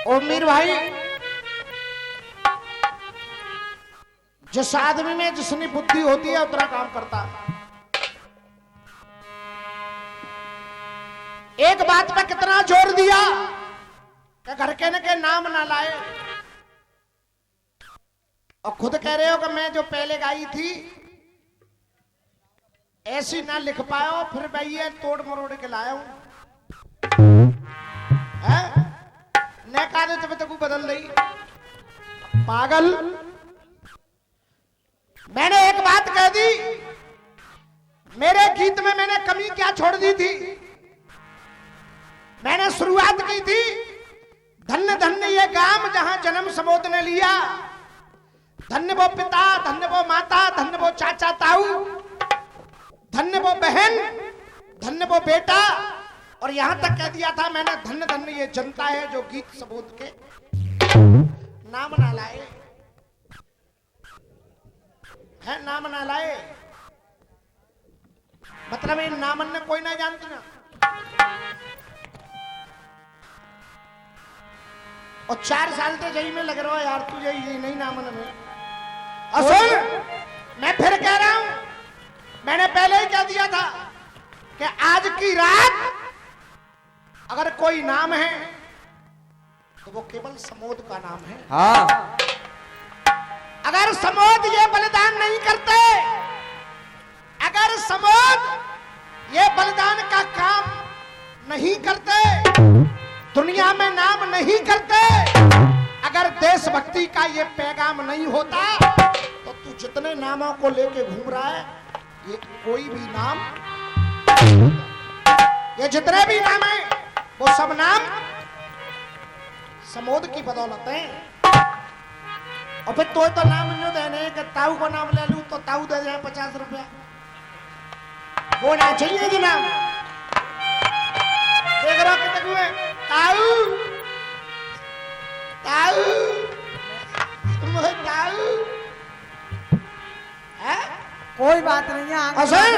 ओ मीर भाई, जिस आदमी में जितनी बुद्धि होती है उतना काम करता है। एक बात पे कितना जोर दिया कि घर के नाम ना लाए, और खुद कह रहे हो कि मैं जो पहले गाई थी ऐसी ना लिख पाओ, फिर भैया तोड़ मरोड़ के लाया हूं। न कादे तब तक बदल रही पागल। मैंने एक बात कह दी, मेरे गीत में मैंने कमी क्या छोड़ दी थी? मैंने शुरुआत की थी, धन्य धन्य ये गांव जहां जन्म समोद ने लिया, धन्य वो पिता, धन्य वो माता, धन्य वो चाचा ताऊ, धन्य वो बहन, धन्य वो बेटा, और यहां तक कह दिया था मैंने, धन्य धन्य ये जनता है जो गीत सबूत के नाम ना लाए, है नाम ना लाए। मतलब ये नामन ने कोई नहीं जानती ना। और 4 साल से यही में लग रहा है यार, तुझे ये नहीं नामन में। असल मैं फिर कह रहा हूं, मैंने पहले ही कह दिया था कि आज की रात अगर कोई नाम है तो वो केवल समोद का नाम है। हाँ। अगर समोद ये बलिदान नहीं करते, अगर समोद ये बलिदान का काम नहीं करते, दुनिया में नाम नहीं करते, अगर देशभक्ति का ये पैगाम नहीं होता, तो तू जितने नामों को लेके घूम रहा है, ये कोई भी नाम, ये जितने भी नाम है वो सब नाम समोद की बदौलत है। और फिर तो नाम जो देने कि ताऊ को नाम ले लूं तो ताऊ दे दे 50 रुपया, वो ना चाहिए कि नाम। देख रहा कितने हुए ताऊ ताऊ ताऊ है, कोई बात नहीं है। असल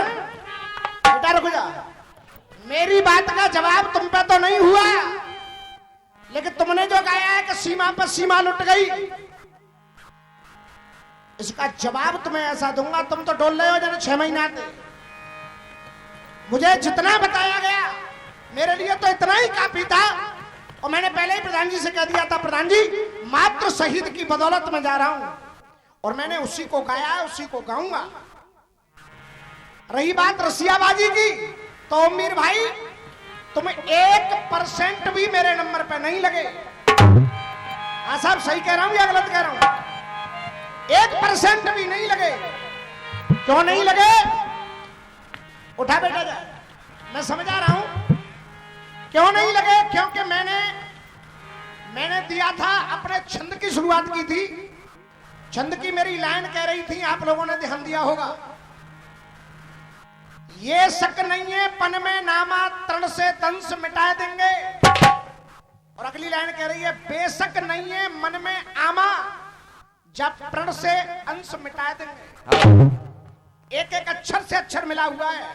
बेटा रुक जा, मेरी बात का जवाब तुम पे तो नहीं हुआ, लेकिन तुमने जो गाया है कि सीमा पर सीमा लुट गई, इसका जवाब तुम्हें ऐसा दूंगा, तुम तो डोल रहे हो जैसे 6 महीना थे। मुझे जितना बताया गया मेरे लिए तो इतना ही काफी था, और मैंने पहले ही प्रधान जी से कह दिया था, प्रधान जी मात्र शहीद की बदौलत में जा रहा हूं, और मैंने उसी को गाया, उसी को गाऊंगा। रही बात रसियाबाजी की, तो मीर भाई तुम 1% भी मेरे नंबर पे नहीं लगे। हाँ साहब सही कह रहा हूं या गलत कह रहा हूं? 1% भी नहीं लगे। क्यों नहीं लगे? उठा बेटा जा, मैं समझा रहा हूं क्यों नहीं लगे। क्योंकि मैंने दिया था, अपने छंद की शुरुआत की थी, छंद की मेरी लाइन कह रही थी, आप लोगों ने ध्यान दिया होगा, ये शक नहीं है पन में नामा तरण से दंश मिटा देंगे, और अगली लाइन कह रही है बेशक नहीं है मन में आमा जब प्रण से अंश मिटा देंगे। एक एक अक्षर से अक्षर मिला हुआ है।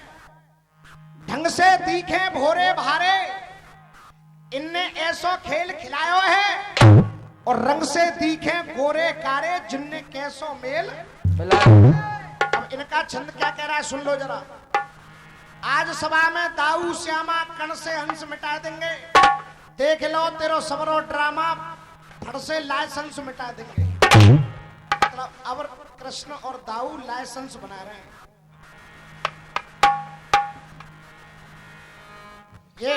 ढंग से दिखे भोरे भारे इनने ऐसो खेल खिलायो है, और रंग से दिखे गोरे कारे जिनने कैसो मेल। अब इनका छंद क्या कह रहा है सुन लो जरा। आज सभा में दाऊ श्यामा कण से हंस मिटा देंगे, देख लो तेरो सबरो ड्रामा फड़ से लाइसेंस मिटा देंगे। मतलब अब कृष्ण और दाऊ लाइसेंस बना रहे हैं। ये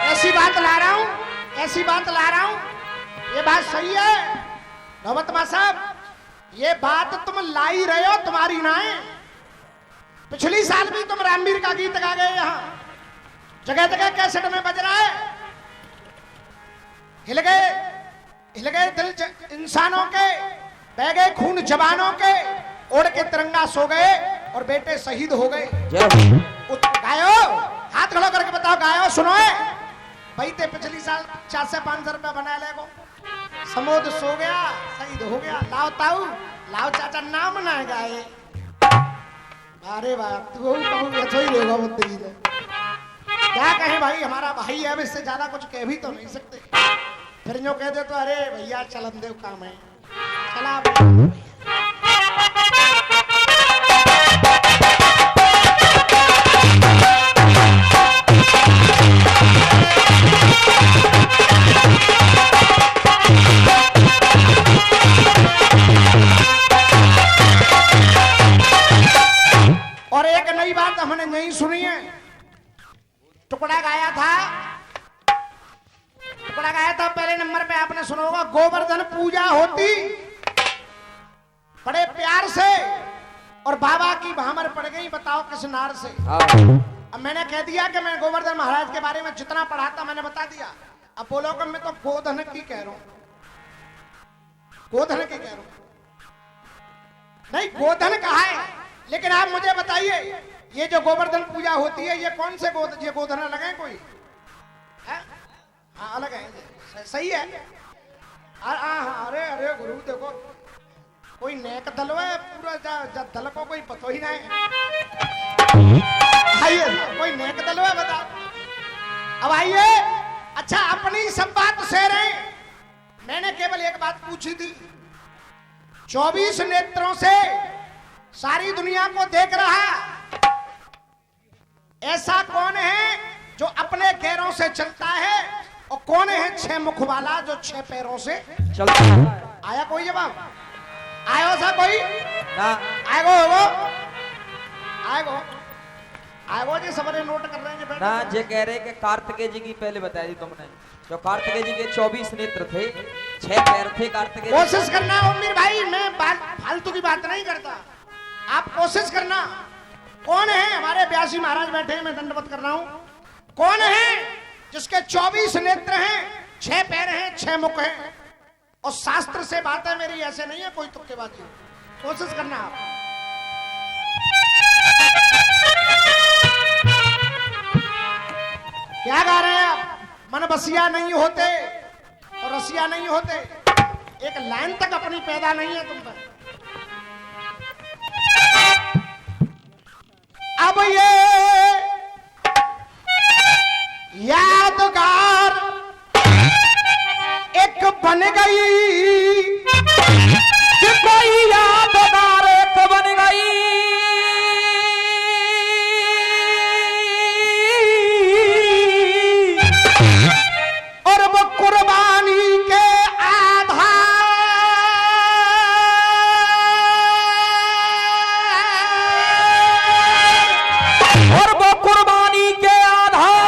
ऐसी बात ला रहा हूं, ऐसी बात ला रहा हूं, ये बात सही है नौबतमा साहब, ये बात तुम ला ही रहे हो, तुम्हारी ना है। पिछली साल भी तुम रामवीर का गीत गा गए, यहां जगह जगह कैसेट में बज रहा है। हिल गए दिल इंसानों के, बह गए खून जवानों के, ओढ़ के तिरंगा सो गए और बेटे शहीद हो गए। गायो हाथ खड़ा करके बताओ, गायो सुनो भाई ते पिछली साल 400 से 500 रुपया बना लेगो, समोद सो गया शहीद हो गया, लाओ ताऊ लाओ चाचा नाम ना गाए। अरे बाप तू कहूँ अच्छा ही रहेगा मुद्दे क्या कहें भाई, हमारा भाई है, अब इससे ज्यादा कुछ कह भी तो नहीं सकते। फिर जो कह दे तो अरे भैया चलन देव काम है, चला और एक नई बात हमने नहीं सुनी है। टुकड़ा गाया था पहले नंबर पे, आपने सुना होगा, गोवर्धन पूजा होती बड़े प्यार से और बाबा की भामर पड़ गई, बताओ किस नार से। अब मैंने कह दिया कि मैं गोवर्धन महाराज के बारे में जितना पढ़ा था मैंने बता दिया। अब बोलो कि मैं तो गोधन की कह रहा हूं, गोधन की कह रहा हूं, नहीं गोधन कहा है। लेकिन आप मुझे बताइए, ये जो गोवर्धन पूजा होती है ये कौन से ये गोधन अलग है कोई है? हाँ अलग है, सही है। अरे अरे गुरु देखो, कोई नेक दलवा है पूरा दल को कोई पता ही नहीं, आइए कोई नेक दलवा बता। अब आइए, अच्छा अपनी सब बात से रहे, मैंने केवल एक बात पूछी थी, 24 नेत्रों से सारी दुनिया को देख रहा ऐसा कौन है जो अपने पैरों से चलता है, और कौन है 6 मुख वाला जो 6 पैरों से चलता है? आया कोई जवाब? आयो सा कोई ना? आएगो जी, सबने नोट कर रहे हैं ना। जे कह रहे कि कार्तिकेय जी की पहले बताई थी तुमने, जो कार्तिकेय जी के 24 नेत्र थे, 6 पैर थे कार्तिकेय। कोशिश करना उम्मीर भाई, मैं फालतू की बात नहीं करता, आप कोशिश करना। कौन है? हमारे व्यासी महाराज बैठे हैं, मैं दंडवत कर रहा हूं। कौन है जिसके 24 नेत्र हैं, 6 पैर हैं, 6 मुख हैं? और शास्त्र से बात है मेरी, ऐसे नहीं है कोई तुक्केबाजी। कोशिश करना आप। क्या गा रहे हैं आप? मन बसिया नहीं होते तो रसिया नहीं होते, एक लाइन तक अपनी पैदा नहीं है तुम पर। अब ये यादगार एक बन गई, कि कोई यादगार एक बन गई, और वो कुर्बानी के आधार, और वो कुर्बानी के आधार।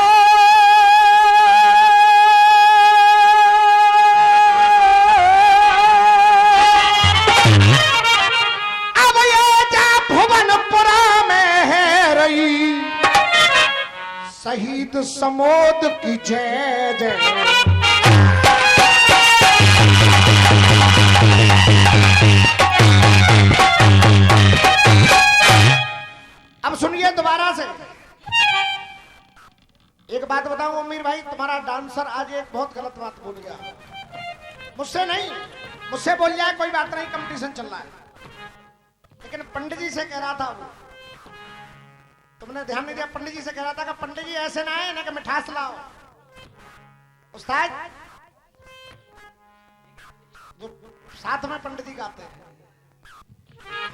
अब ये जा भुवनपुरा में है रही, शहीद समोद की जय जय। अब सुनिए दोबारा से एक बात बताऊं अमीर भाई, तुम्हारा डांसर आज एक बहुत गलत बात बोल गया। मुझसे नहीं, मुझसे बोल जाए कोई बात नहीं, कंपटीशन चल रहा है, लेकिन पंडित जी से कह रहा था वो, तुमने ध्यान नहीं दिया, पंडित जी से कह रहा था कि पंडित जी ऐसे ना है ना कि मिठास लाओ। उस्ताद जो साथ में पंडित जी गाते हैं,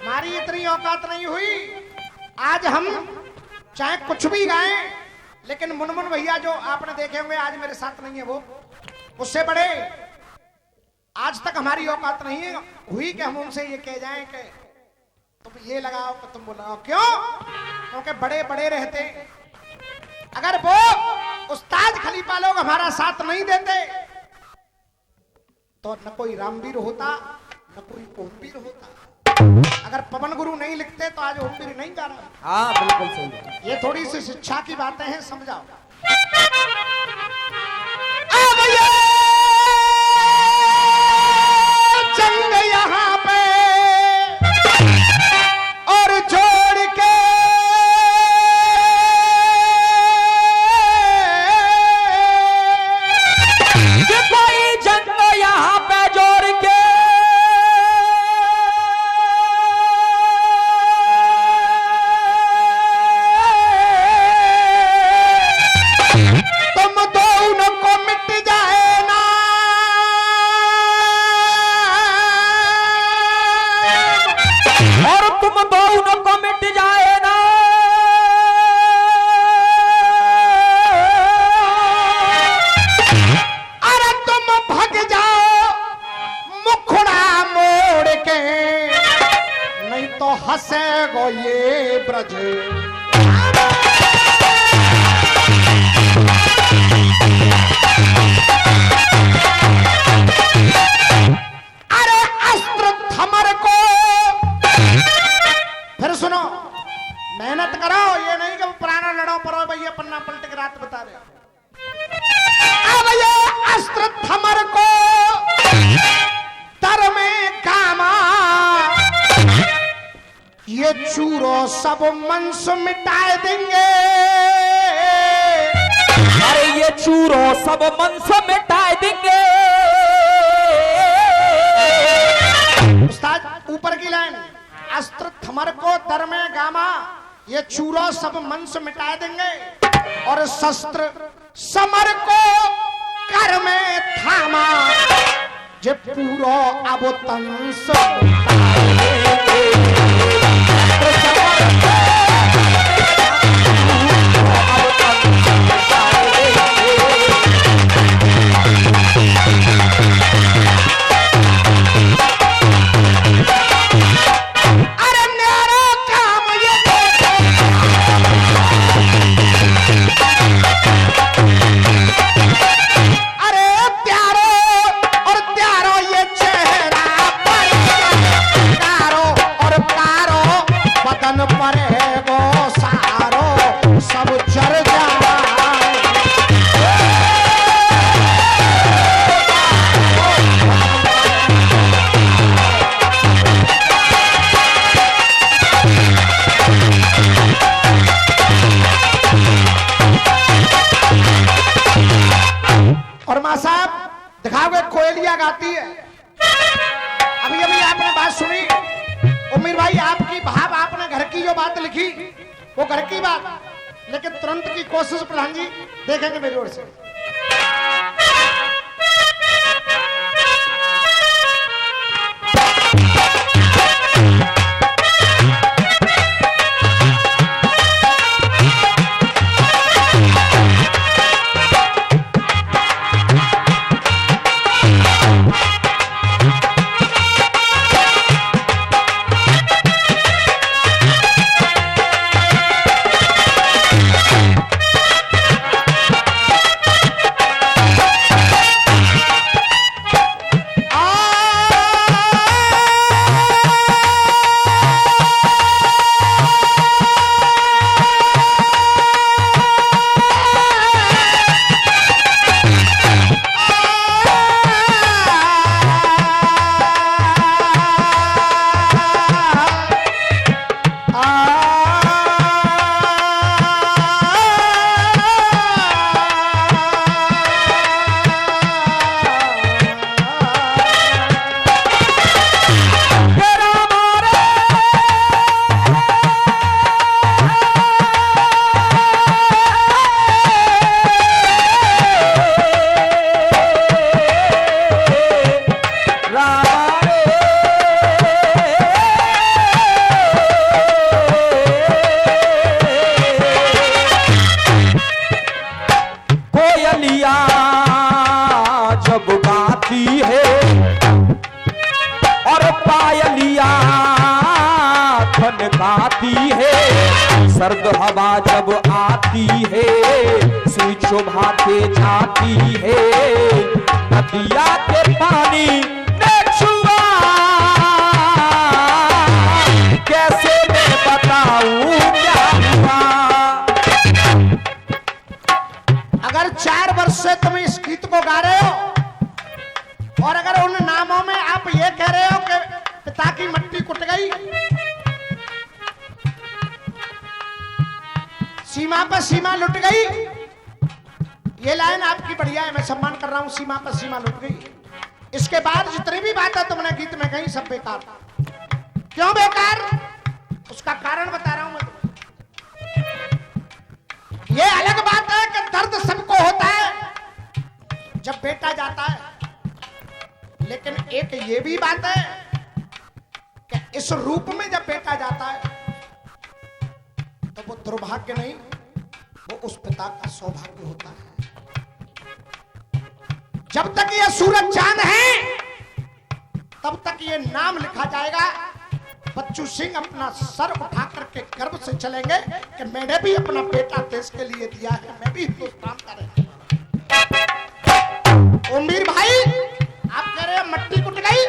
हमारी इतनी औकात नहीं हुई, आज हम चाहे कुछ भी गाएं, लेकिन मुनमुन भैया जो आपने देखे होंगे आज मेरे साथ नहीं है, वो उससे बड़े आज तक हमारी औकात नहीं है हुई कि हम उनसे ये कह जाएं कि तुम ये लगाओ कि तुम वो लगाओ। क्यों? क्योंकि बड़े बड़े रहते, अगर वो उस्ताद खलीफा लोग हमारा साथ नहीं देते तो न कोई रामवीर होता न कोई ओमवीर होता। अगर पवन गुरु नहीं लिखते तो आज ओमवीर नहीं गा रहा। हाँ बिल्कुल सही। ये थोड़ी सी शिक्षा की बातें हैं, समझाओ। जंग यहाँ पे और जोड़ के कोई जंग यहाँ पे जोड़ के पन्ना पलट के रात बता रहे। अब ये अस्त्र थमर को तर में कामा, ये चूरो सब मंस मिटाए देंगे। अरे ये चूरो सब मंस मिटाए देंगे। उस्ताद ऊपर की लाइन, अस्त्र थमर को दर में गामा, ये चूरो सब मंस मिटाए देंगे। और शस्त्र समर को कर में थामा, जे पूरो अब तंस दिखाओगे कोयलिया गाती है। अभी अभी आपने बात सुनी उम्मीद भाई, आपकी भाव आपने घर की जो बात लिखी वो घर की बात, लेकिन तुरंत की कोशिश प्रधान जी देखेंगे मेरी ओर से। सर्द हवा जब आती है सुई शोभा के जाती है, नदिया के पानी ने छुआ कैसे मैं बताऊं क्या हुआ। अगर 4 वर्ष से तुम इस गीत को गा रहे हो और अगर उन नामों में आप ये कह रहे हो कि पिता की मट्टी कुट गई, सीमा पर सीमा लुट गई, ये लाइन आपकी बढ़िया है, मैं सम्मान कर रहा हूं। सीमा पर सीमा लुट गई, इसके बाद जितनी भी बातें तुमने गीत में कही सब बेकार। क्यों बेकार? उसका कारण बता रहा हूं मैं तुम्हें। ये अलग बात है कि दर्द सबको होता है जब बेटा जाता है, लेकिन एक ये भी बात है कि इस रूप में जब बेटा जाता है तो वो दुर्भाग्य नहीं, वो उस पिता का सौभाग्य होता है। जब तक ये सूरज चांद है तब तक ये नाम लिखा जाएगा। बच्चू सिंह अपना सर उठा करके गर्व से चलेंगे कि मैंने भी अपना बेटा देश के लिए दिया है, मैं भी हिंदुस्तान का रहने वाला। उम्मीर भाई आप कह रहे हैं मट्टी कुट गई,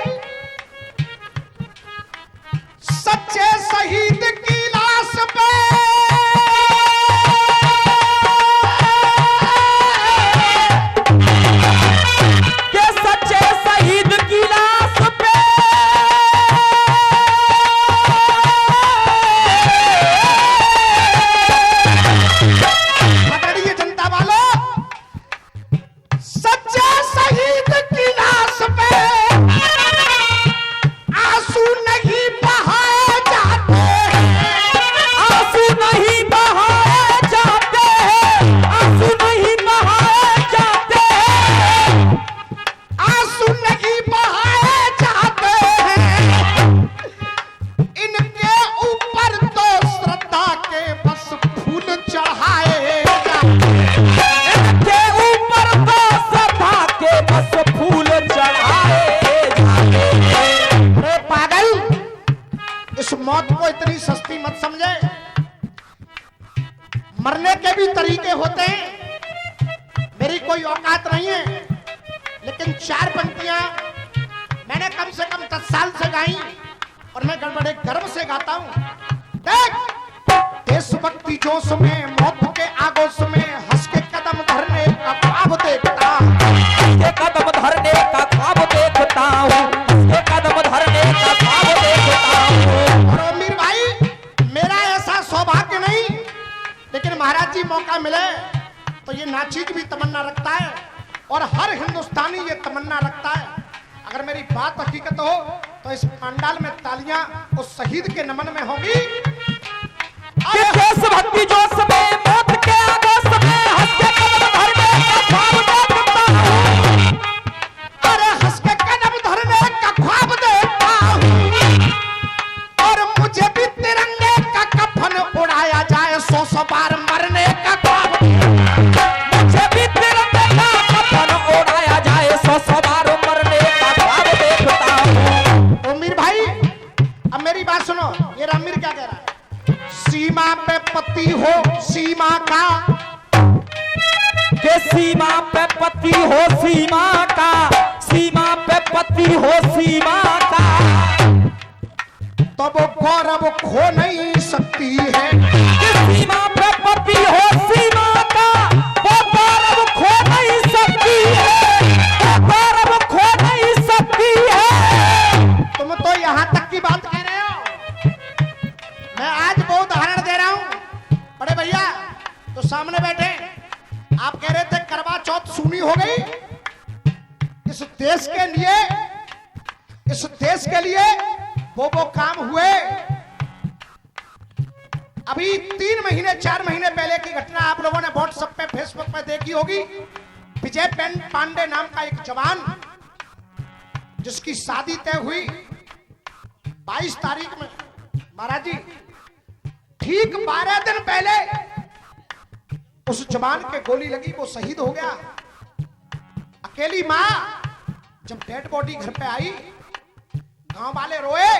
सच्चे शहीद की लाश पे साल से गाई और मैं बड़े गर्व से गाता हूं। देख, देशभक्ति जोश में, मौत के आगोश में, हंस के कदम धरने का ख्वाब देखता, के कदम धरने का ख्वाब देखता हूँ, के कदम धरने का ख्वाब देखता हूँ। और अमीर भाई, मेरा ऐसा सौभाग्य नहीं, लेकिन महाराज जी मौका मिले तो ये नाचीज भी तमन्ना रखता है और हर हिंदुस्तानी ये तमन्ना रखता है। अगर मेरी बात हकीकत हो तो इस पंडाल में तालियां उस शहीद के नमन में होगी। देशभक्ति जोश में, मौत के आगोश में, हंस के कदम धरने का ख्वाब देखता हूँ। अरे हंस के कदम धरने का ख्वाब देखता हूँ और मुझे भी तिरंगे का कफन उड़ाया जाए, 100 बार मरने का ख्वाब, मुझे भी तिरंगे का कफन उड़ाया जाए, 100 बार मरने का ख्वाब देखता हूँ। तो मीर भाई, अब मेरी बात सुनो, ये रामवीर क्या कह रहा है? सीमा पे पति हो सीमा का, के सीमा पे पति हो सीमा का, सीमा पे पति हो सीमा का, तब गौरव खो नहीं सकती है। के सीमा पे पति हो सीमा का, वो गौरव खो नहीं सकती है, वो गौरव खो नहीं सकती है। तुम तो यहाँ तक की बात कह रहे हो, मैं आज वो उदाहरण दे रहा हूँ। बड़े भैया तो सामने बैठे, आप कह रहे थे करवा चौथ सूनी हो गई। इस देश के लिए, इस देश के लिए वो काम हुए। अभी 3 महीने 4 महीने पहले की घटना आप लोगों ने व्हाट्सएप पे, फेसबुक पे देखी होगी। विजय पांडे नाम का एक जवान, जिसकी शादी तय हुई 22 तारीख में। महाराज जी, ठीक 12 दिन पहले उस जवान के गोली लगी, वो शहीद हो गया। अकेली मां जब डेड बॉडी घर पे आई, गांव वाले रोए,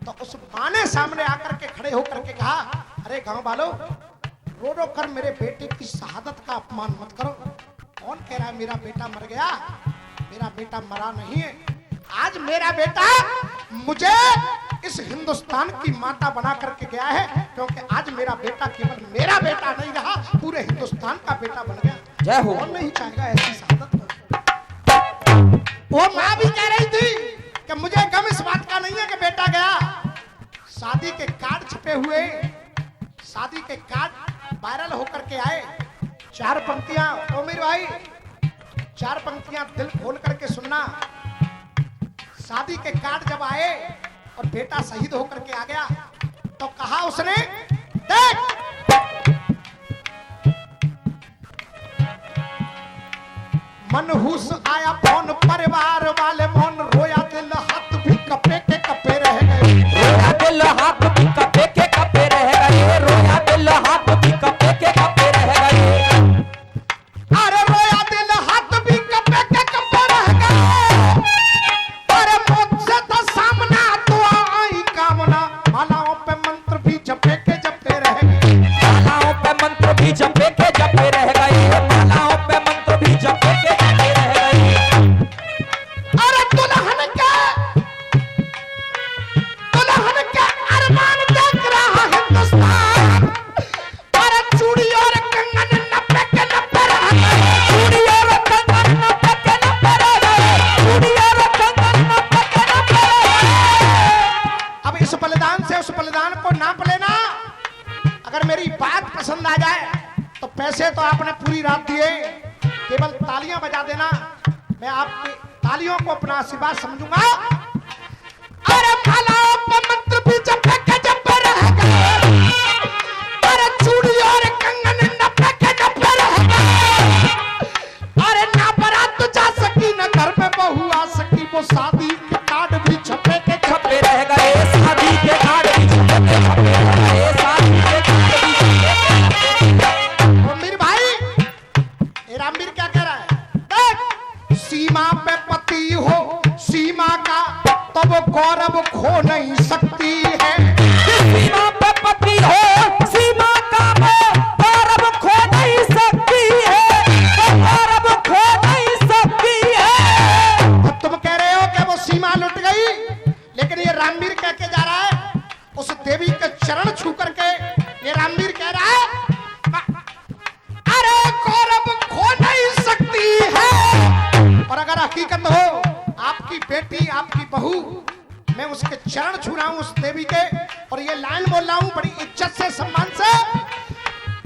तो उस मां ने सामने आकर के खड़े होकर के कहा, अरे गांव वालों, रो रो कर मेरे बेटे की शहादत का अपमान मत करो। कौन कह रहा है मेरा बेटा मर गया? मेरा बेटा मरा नहीं है। आज मेरा बेटा मुझे इस हिंदुस्तान की माता बना करके गया है, क्योंकि आज मेरा बेटा केवल मेरा बेटा नहीं रहा, पूरे हिंदुस्तान का बेटा बन गया। जय हो। कौन नहीं चाहेगा ऐसी शहादत? वो माँ भी कह रही थी कि मुझे गम इस बात का नहीं है कि बेटा गया। शादी के कार्ड छपे हुए, शादी के कार्ड वायरल होकर के आए। 4 पंक्तियां, ओ मेरे भाई, 4 पंक्तियां दिल खोल करके सुनना। शादी के कार्ड जब आए और बेटा शहीद होकर के आ गया, तो कहा उसने, देख मनहूस आया फोन, परिवार वाले मौन, रोया दिल हाथ भी कपे के कपे रह गए। रोया दिल हाथ भी कपे के कपे रह गए, रोया दिल हाथ भी कपे के कपे रह गए। अरे रोया दिल हाथ भी कपे के कपे रह गए। अरे मौत से था सामना, तो आई कामना, मालाओं पे मंत्र भी जपे के जपे रह गए। मालाओं पे मंत्र भी जपे के जपे रह गए, मालाओं पे मंत्र भी जपे के जपे रह गए। अरे दुल्हन के अरमान देख रहा हिंदुस्तान। अरे चूड़ी और कंगन 90 के 90 रह गए। चूड़ी और कंगन 90 के 90 रह गए, चूड़ी और कंगन 90 के 90 रह गए। अब इस बलिदान से उस बलिदान को नाप लेना। अगर मेरी बात पसंद आ जाए तो पैसे तो आपने पूरी रात दिए, केवल तालियां बजा देना। मैं आपकी तालियों को अपना आशीर्वाद समझूंगा। अरे मालाओं पे मंत्र भी जपे के जपे रह गए। अरे चूड़ी और कंगन 90 के 90 रह गए। अरे ना बारात जा सकी, न घर में बहू आ सकी, वो शादी के कार्ड भी छपे के छपे रह गए, शादी के कार्ड भी छपे के छपे रह गए, शादी के कार्ड भी छपे के छपे। मेरे भाई, ये रामवीर क्या कह रहा है? देख, सीमा पे पति हो सीमा का, तब गौरव खो नहीं सकती है। सीमा पे पति हो सीमा का, वो गौरव खो नहीं सकती है, वो गौरव खो नहीं सकती है। अब तुम कह रहे हो कि वो सीमा लुट गई, अगर हकीकत हो आपकी बेटी आपकी बहू, मैं उसके चरण छू रहा हूं उस देवी के, और ये लाइन बोल रहा हूं बड़ी इज्जत से सम्मान से,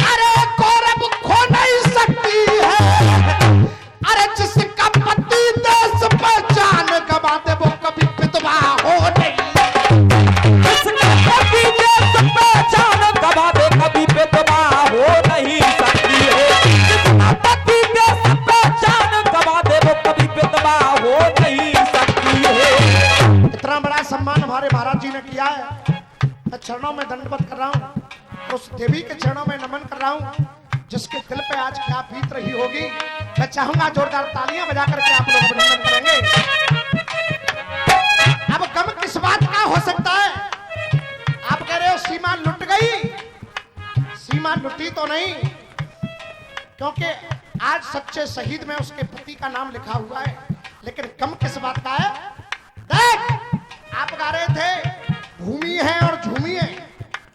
अरे कौरव खो नहीं सकती है, अरे जिसका पति देश पहचान गवा दे वो कभी विधवा हो नहीं, जिसका पति देश पहचान गवा दे कभी विधवा हो नहीं सकती है, जिसका पति देश पहचान गवा दे वो कभी विधवा हो नहीं सकती है। इतना बड़ा सम्मान हमारे महाराज जी ने किया है, मैं चरणों में दंडवत कर रहा हूँ, उस देवी के चरणों में नमन कर रहा हूँ, जिसके दिल पे आज क्या बीत रही होगी। मैं चाहूंगा जोरदार तालियां बजा करके आप लोग अभिनंदन करेंगे। अब गम किस बात का हो सकता है? आप कह रहे हो सीमा लुट गई, सीमा लुटी तो नहीं, क्योंकि आज सच्चे शहीद में उसके पति का नाम लिखा हुआ है, लेकिन गम किस बात का है? देख, आप गा रहे थे भूमि है और झूमी है,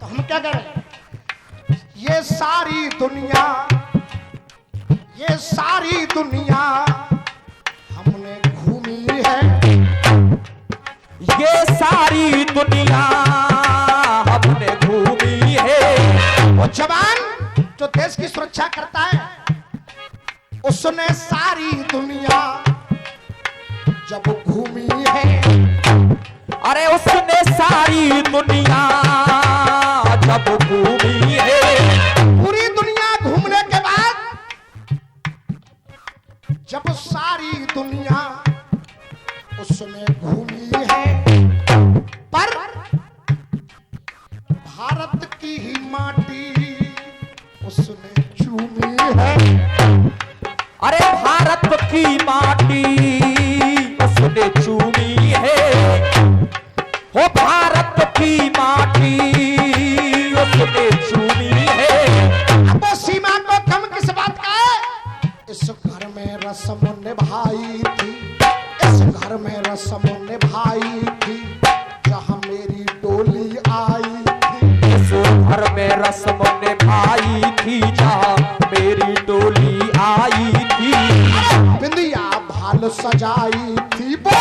तो हम क्या कह रहे हैं? ये सारी दुनिया, ये सारी दुनिया हमने घूमी है, ये सारी दुनिया हमने घूमी है। वो जवान जो देश की सुरक्षा करता है, उसने सारी दुनिया जब घूमी है, अरे उसने सारी दुनिया जब घूमी है, पूरी दुनिया घूमने के बाद जब सारी दुनिया उसने घूमी है, पर भारत की ही माटी उसने चूमी है, अरे भारत की माटी उसने चूमी है, वो भारत की माटी उसने चूमी है। अब वो सीमा को गम किस बात का है? इस घर में रस्म निभाई थी, इस घर में रस्म निभाई थी, जहां मेरी डोली आई थी, इस घर में रस्म निभाई थी, जहां मेरी डोली आई थी, बिंदिया भाल सजाई थी, वो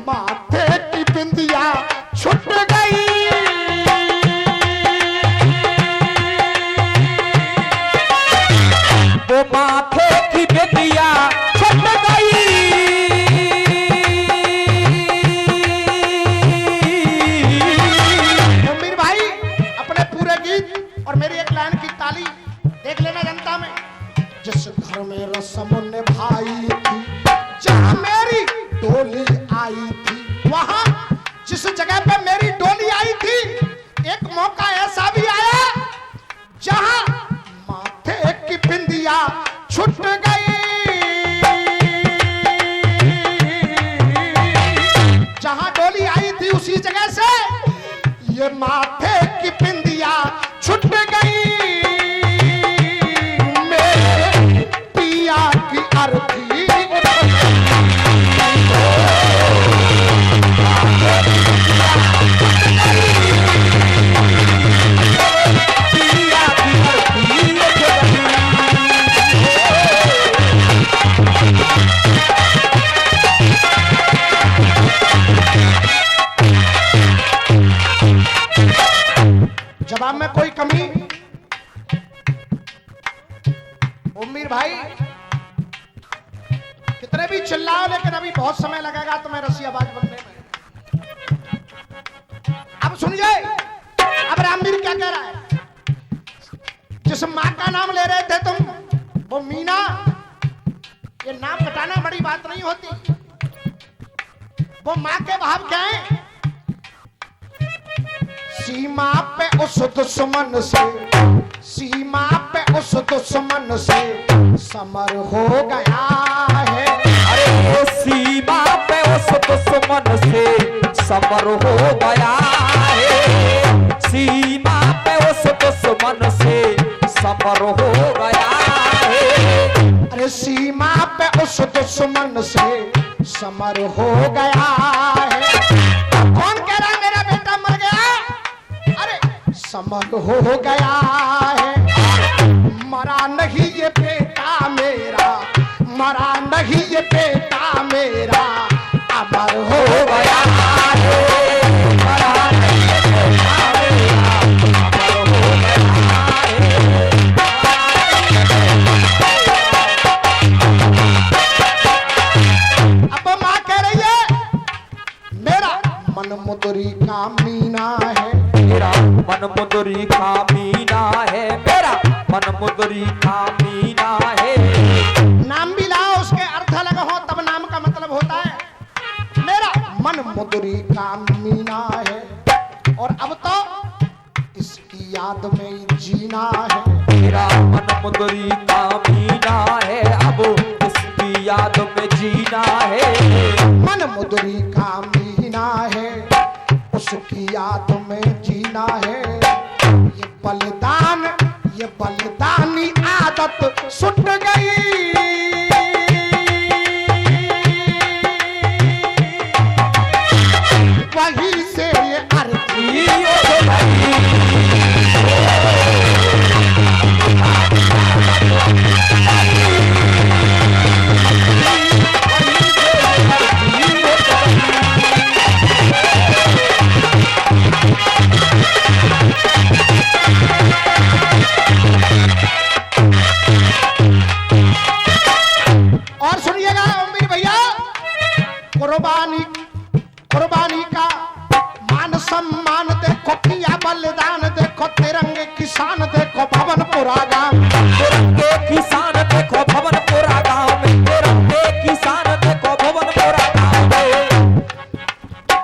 माथे की बिंदिया छुट गई, वो माथे की बिंदिया छुट गई, मीर भाई अपने पूरे गीत और मेरी एक लाइन की ताली देख लेना जनता में। जिस घर में रस्म निभाई थी, जहां मेरी डोली आई थी, वहां जिस जगह पे मेरी डोली आई थी, एक मौका ऐसा भी आया जहां माथे की बिंदिया छुट गई, जहां डोली आई थी उसी जगह से ये माथे की बिंदिया छुट गई, मेरे पिया की अर्थी जवाब में कोई कमी? उम्मीर भाई कितने भी चिल्लाओ, लेकिन अभी बहुत समय लगेगा तुम्हें रसी आवाज बनने में। अब सुनिए, अब रामवीर क्या कह रहा है? जिस माँ का नाम ले रहे थे तुम, वो मीना, ये नाम घटाना बड़ी बात नहीं होती, वो माँ के भाव क्या है? सीमा पे उस दुश्मन से, सीमा पे उस दुश्मन से समर हो गया है, अरे वो सीमा पे उस दुश्मन से समर हो गया है, सीमा पे उस दुश्मन से समर हो गया है, अरे सीमा पे उस दुश्मन से समर हो गया है। कौन कह रहा है मेरा बेटा मर गया? अरे समर हो गया है, मरा नहीं ये बेटा मेरा, मरा नहीं ये बेटा मुदरी का मीना है, और अब तो इसकी याद में ही जीना है। मेरा मन मुदरी का मीना है, अब इसकी याद में जीना है। मन मुदरी का मीना है, उसकी याद में जीना है। ये बलिदानी आदत सुट गई, वहीं से ये अर्थी और सुनिएगा मेरे भैया, कुर्बानी का मान सम्मान देखो, किया बलिदान देखो, तिरंगे किसान देखो भवनपुरा गांव, तिरंगे किसान देखो भवनपुरा गांव में, तिरंगे किसान देखो भवनपुरा गांव में।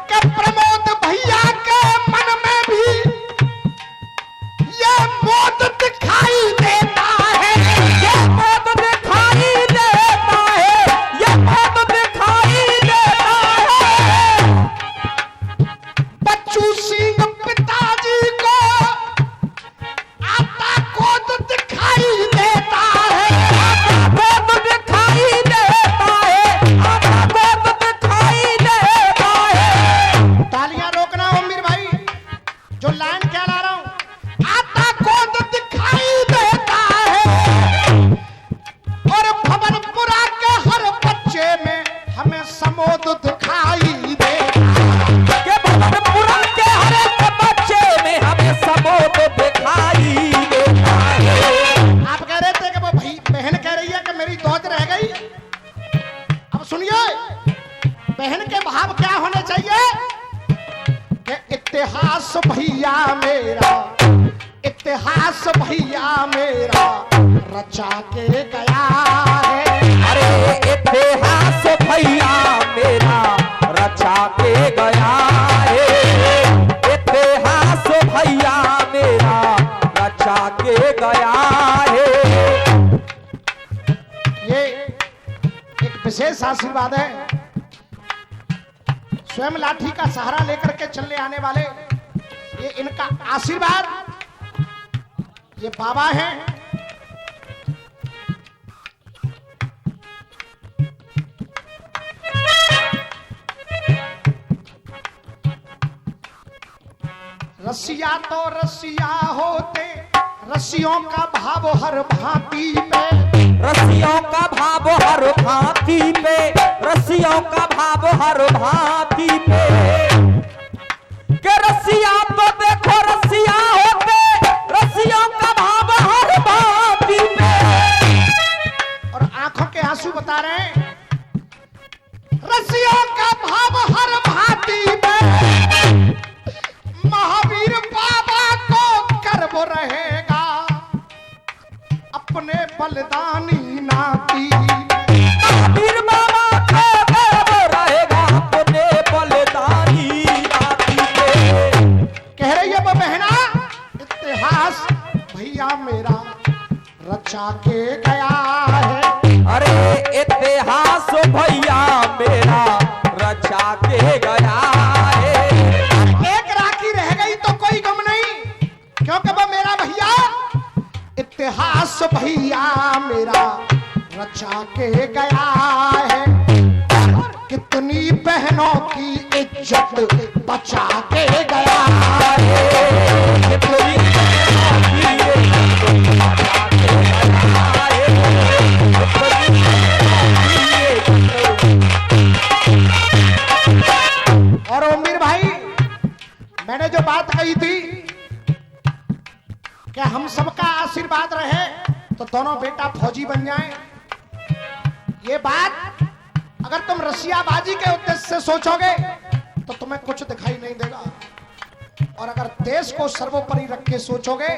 के प्रमोद भैया के मन में भी ये मौत दिखाई देता है, ये मौत दिखाई देता है, ये मौत दिखाई देता है। बच्चू सिंह पिताजी को आता कोद दिखाई देता है, मौत दिखाई देता है, आता मौत दिखाई देता है। तालियां रोकना अमीर भाई, जो लाइन क्या ला रहा हूं, आता कोद दिखाई देता है, और भवनपुरा के हर बच्चे में हमें समोद दिखाई देता है। के भवनपुरा के हर एक बच्चे में हमें सबोत दिखाई देता है। आप कह रहे थे कि वो भाई बहन कह रही है कि मेरी दौज रह गई। अब सुनिए, बहन के भाव क्या होने चाहिए कि इतिहास भैया मेरा, इतिहास भैया मेरा रचा के गया है। अरे इतिहास भैया मेरा रचा के गया है, इतिहास भैया मेरा रचा के गया है। ये एक विशेष आशीर्वाद है। स्वयं लाठी का सहारा लेकर के चलने आने वाले ये इनका आशीर्वाद, ये बाबा हैं। रसिया तो रसिया होते, रसियों का भाव हर भांति पे, रस्सियों का भाव हर भांति पे, रस्सियों का भाव हर भांति पे। के रस्सिया तो देखो रस्सिया होते, रस्सियों का भाव हर भांति पे। और आंखों के आंसू बता रहे हैं, रसियों का भाव हर भांति पे। महावीर बाबा को गर्व रहेगा अपने बलिदानी नाती। महावीर बाबा को गर्व रहेगा अपने बलिदानी नाती पे। कह रही है वो बहना, इतिहास भैया मेरा रचा के गया है। अरे इतिहास भैया मेरा रचा के गया है। एक राखी रह गई तो कोई गम नहीं, क्योंकि वो मेरा भैया इतिहास भैया मेरा रचा के गया है। कितनी बहनों की इज्जत बचा के गया है। कितनी बहनों की इज्जत बचा के गया है। कितनी बहनों की इज्जत। और उम्मीर भाई, मैंने जो बात कही थी कि हम सबका आशीर्वाद रहे तो दोनों बेटा फौजी बन जाएं, ये बात अगर तुम रसियाबाजी के उद्देश्य से सोचोगे तो तुम्हें कुछ दिखाई नहीं देगा, और अगर देश को सर्वोपरि रख के सोचोगे,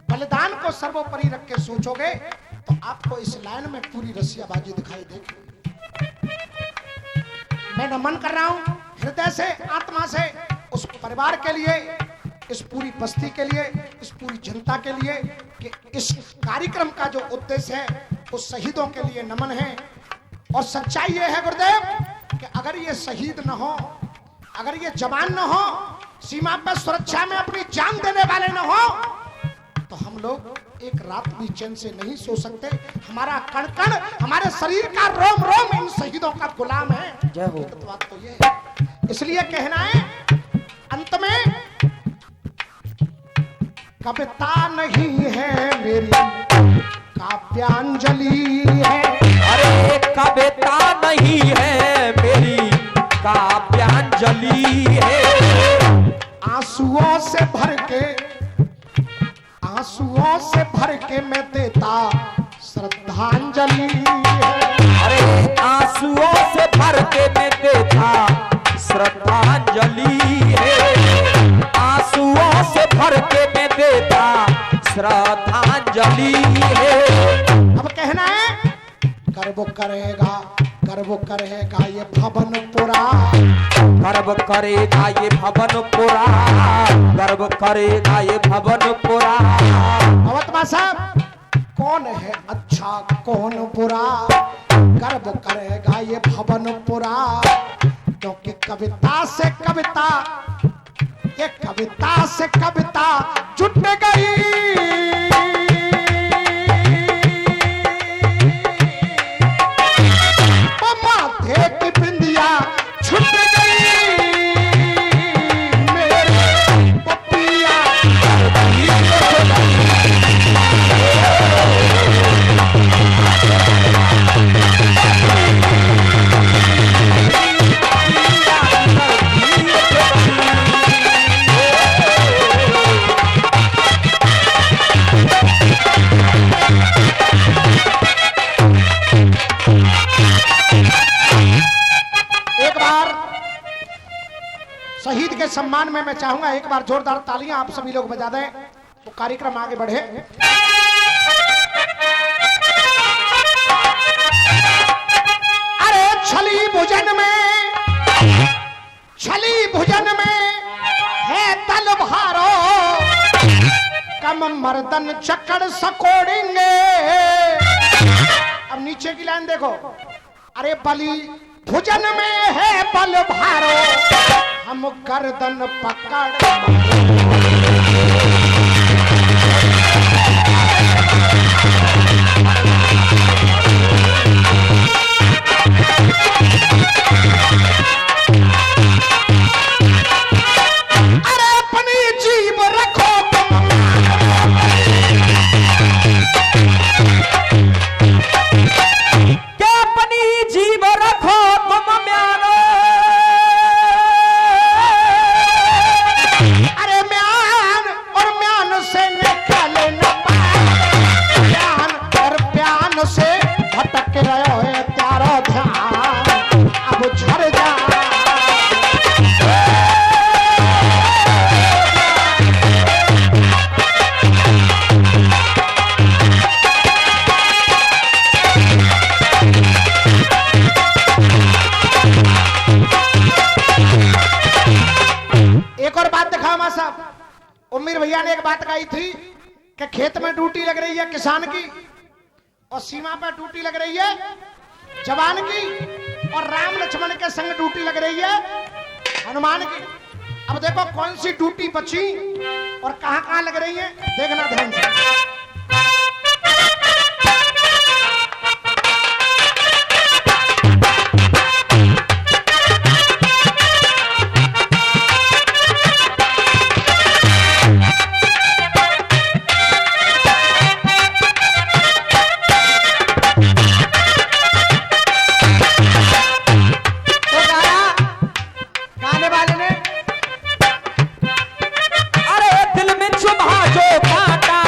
बलिदान को सर्वोपरि रख के सोचोगे, तो आपको इस लाइन में पूरी रसियाबाजी दिखाई देगी। मैं नमन कर रहा हूं हृदय से, आत्मा से उस परिवार के लिए, इस पूरी बस्ती के लिए, इस पूरी जनता के लिए कि इस कार्यक्रम का जो उद्देश्य है वो शहीदों के लिए नमन है। और सच्चाई ये है गुरुदेव कि अगर ये शहीद न हो, अगर ये जवान न हो, सीमा पर सुरक्षा में अपनी जान देने वाले न हो, तो हम लोग एक रात भी चैन से नहीं सो सकते। हमारा कण कण, हमारे शरीर का रोम रोम इन शहीदों का गुलाम है। जय हो। बात तो ये है, इसलिए कहना है अंत में, कविता नहीं है मेरी काव्यांजलि है। अरे कविता नहीं है मेरी काव्यांजलि है। आंसुओं से भर के, आंसुओं से भर के मैं देता श्रद्धांजलि है। अरे आंसुओं से भर के मैं देता श्रद्धांजलि है। आंसुओं से भर के मैं देता श्रद्धांजलि है। अब कहना है, गर्व करेगा, गर्व करेगा ये भवनपुरा, गर्व करेगा ये भवनपुरा, गर्व करेगा ये भवनपुरा। अवतमा साहब, कौन है अच्छा कौन बुरा, गर्व करेगा ये भवनपुरा। क्योंकि कविता से कविता, ये कविता से कविता जुट गई। माथे की बिंदिया छुट गई मेरे पपिया। शहीद के सम्मान में मैं चाहूंगा एक बार जोरदार तालियां आप सभी लोग बजा दें तो कार्यक्रम आगे बढ़े। अरे छली भुजन में, छली भुजन में है तलवारो, कम मर्दन चक्कर सकोड़ेंगे। अब नीचे की लाइन देखो, अरे बली भुजन में है बल भारो, हम गर्दन पकड़। अरे अपनी जीव रखो तुम, क्या अपनी जीव रखो तुम म्यानो। अरे म्यान और म्यान से निकल न पाए, म्यान और प्यान से भटक रहे हो त्यारो ध्यान अब झड़ जा। एक और बात दिखाओ मां साहब, उम्मीर भैया ने एक बात कही थी कि खेत में ड्यूटी लग रही है किसान की और सीमा पर ड्यूटी लग रही है जवान की, और राम लक्ष्मण के संग ड्यूटी लग रही है हनुमान की। अब देखो कौन सी ड्यूटी बची और कहां कहां लग रही है, देखना ध्यान से। अरे दिल में चुभा जो कांटा,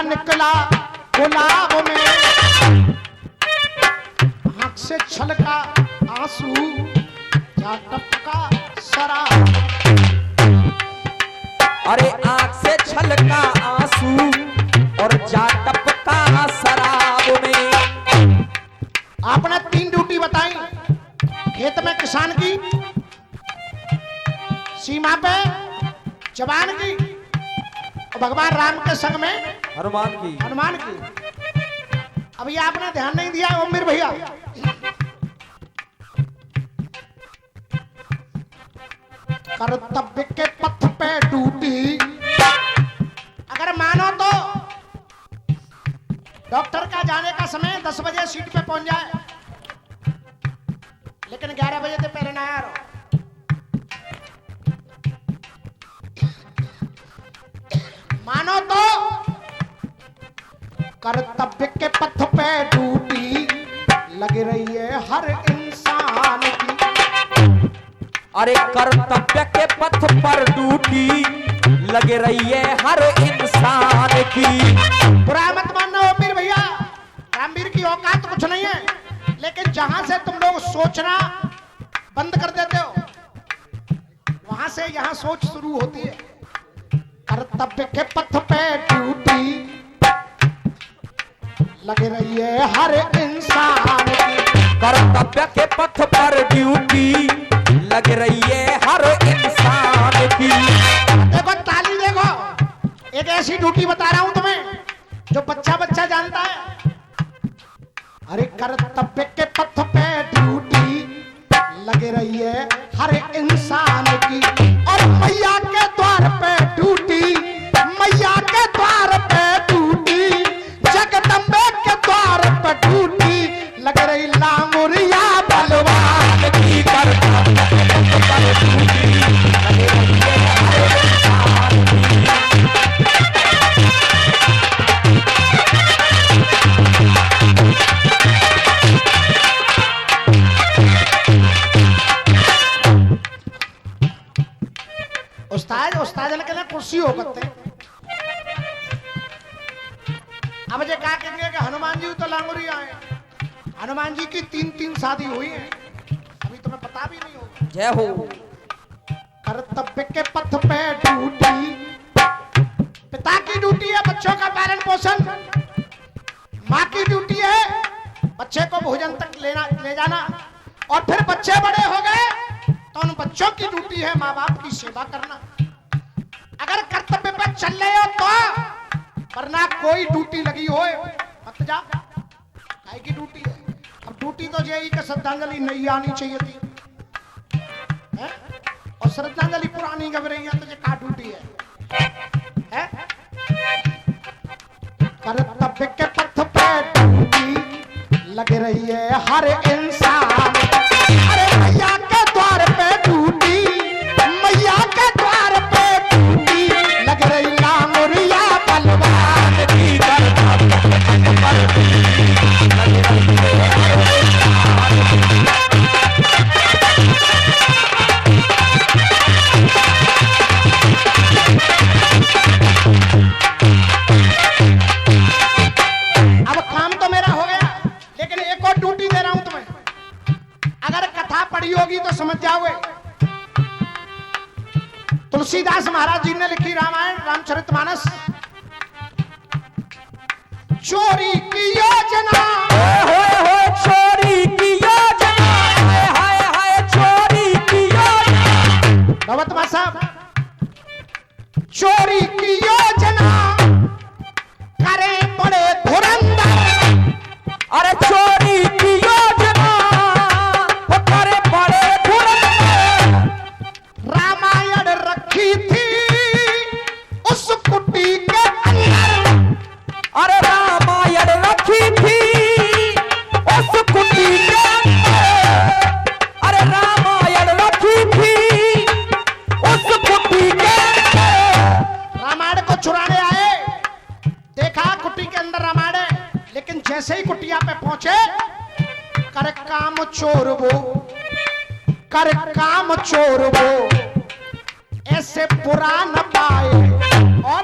निकला गुलाब में, आंख से छलका आंसू, जा टपका शराब। अरे आंख से छलका आंसू और जा टपका शराब में। आपने 3 ड्यूटी बताई, खेत में किसान की, सीमा पे जवान की, और भगवान राम के संग में हनुमान की। अभी आपने ध्यान नहीं दिया ओमवीर भैया। कर्तव्य के पथ पे ड्यूटी, अगर मानो तो डॉक्टर का जाने का समय 10 बजे सीट पे पहुंच जाए, लेकिन 11 बजे से पहले ना आ रहा। मानो तो कर्तव्य के पथ पे ड्यूटी लग रही है हर इंसान की। अरे कर्तव्य के पथ पर ड्यूटी लग रही है हर इंसान की। बुरा मत मानना ओमवीर भैया, रामवीर की औकात कुछ नहीं है, लेकिन जहां से तुम लोग सोचना बंद कर देते हो, वहां से यहां सोच शुरू होती है। कर्तव्य के पथ पे ड्यूटी लग रही है हर इंसान की। कर्तव्य के पथ पर ड्यूटी लग रही है हर इंसान की। देखो ताली देखो, एक ऐसी ड्यूटी बता रहा हूं तुम्हें जो बच्चा जानता है। अरे कर्तव्य के पथ पे ड्यूटी लग रही है हर इंसान की। और मैया के द्वार पे ड्यूटी, मैया के द्वार पे ड्यूटी, जगदम्बे के द्वार पे ड्यूटी लग रही लांगुरिया बलवान की। कर्तव्य के पथ पे ड्यूटी लग रही है हर इंसान की। उस्ताद के लिए कुर्सी हो करते। अब ये क्या कहेंगे कि हनुमान जी तो लांगुरी आए। हनुमान जी की 3 शादी हुई है, अभी तुम्हें पता भी नहीं होगा। जय हो। कर्तव्य के पथ पे ड्यूटी, पिता की ड्यूटी है बच्चों का पालन पोषण, माँ की ड्यूटी है बच्चे को भोजन तक ले जाना, और फिर बच्चे बड़े हो गए तो उन बच्चों की ड्यूटी है माँ बाप की सेवा करना। अगर कर्तव्य पर चल रहे हो तो, वरना कोई ड्यूटी लगी हो मत जा। काय की ड्यूटी है? अब ड्यूटी तो यही कि श्रद्धांजलि नहीं आनी चाहिए थी, है? और श्रद्धांजलि पुरानी गब रही है तो ये का ड्यूटी है? कर्तव्य के पथ पे ड्यूटी लग रही है हर इंसान। अरे मैया के द्वार पे ड्यूटी, मैया के द्वार पे ड्यूटी लग रही लांगुरिया बलवान की। कर्तव्य के पथ पर ड्यूटी लग रही है हर इंसान की। अब काम तो मेरा हो गया, लेकिन एक और ड्यूटी दे रहा हूं तुम्हें। अगर कथा पढ़ी होगी तो समझ जाओगे। तुलसीदास महाराज जी ने लिखी रामायण रामचरितमानस। चोरी की योजना, चोरी की योजना, हाय हाय चोरी की योजना। भगवत साहब, चोरी की योजना करे बड़े धुरंधर। अरे चोरी की योजना वो करे बड़े धुरंधर। रामायण रखी थी उस कुटी के अंदर। अरे रामायण रखी थी उस कुटी के अंदर। अरे रामायण रखी थी उस कुटी के अंदर। रामायण को चुराने आए, देखा कुटी के अंदर रामायण है, लेकिन जैसे ही कुटिया पे पहुंचे, कर काम चोर वो, कर काम चोर वो, ऐसे बुरा न पाए। और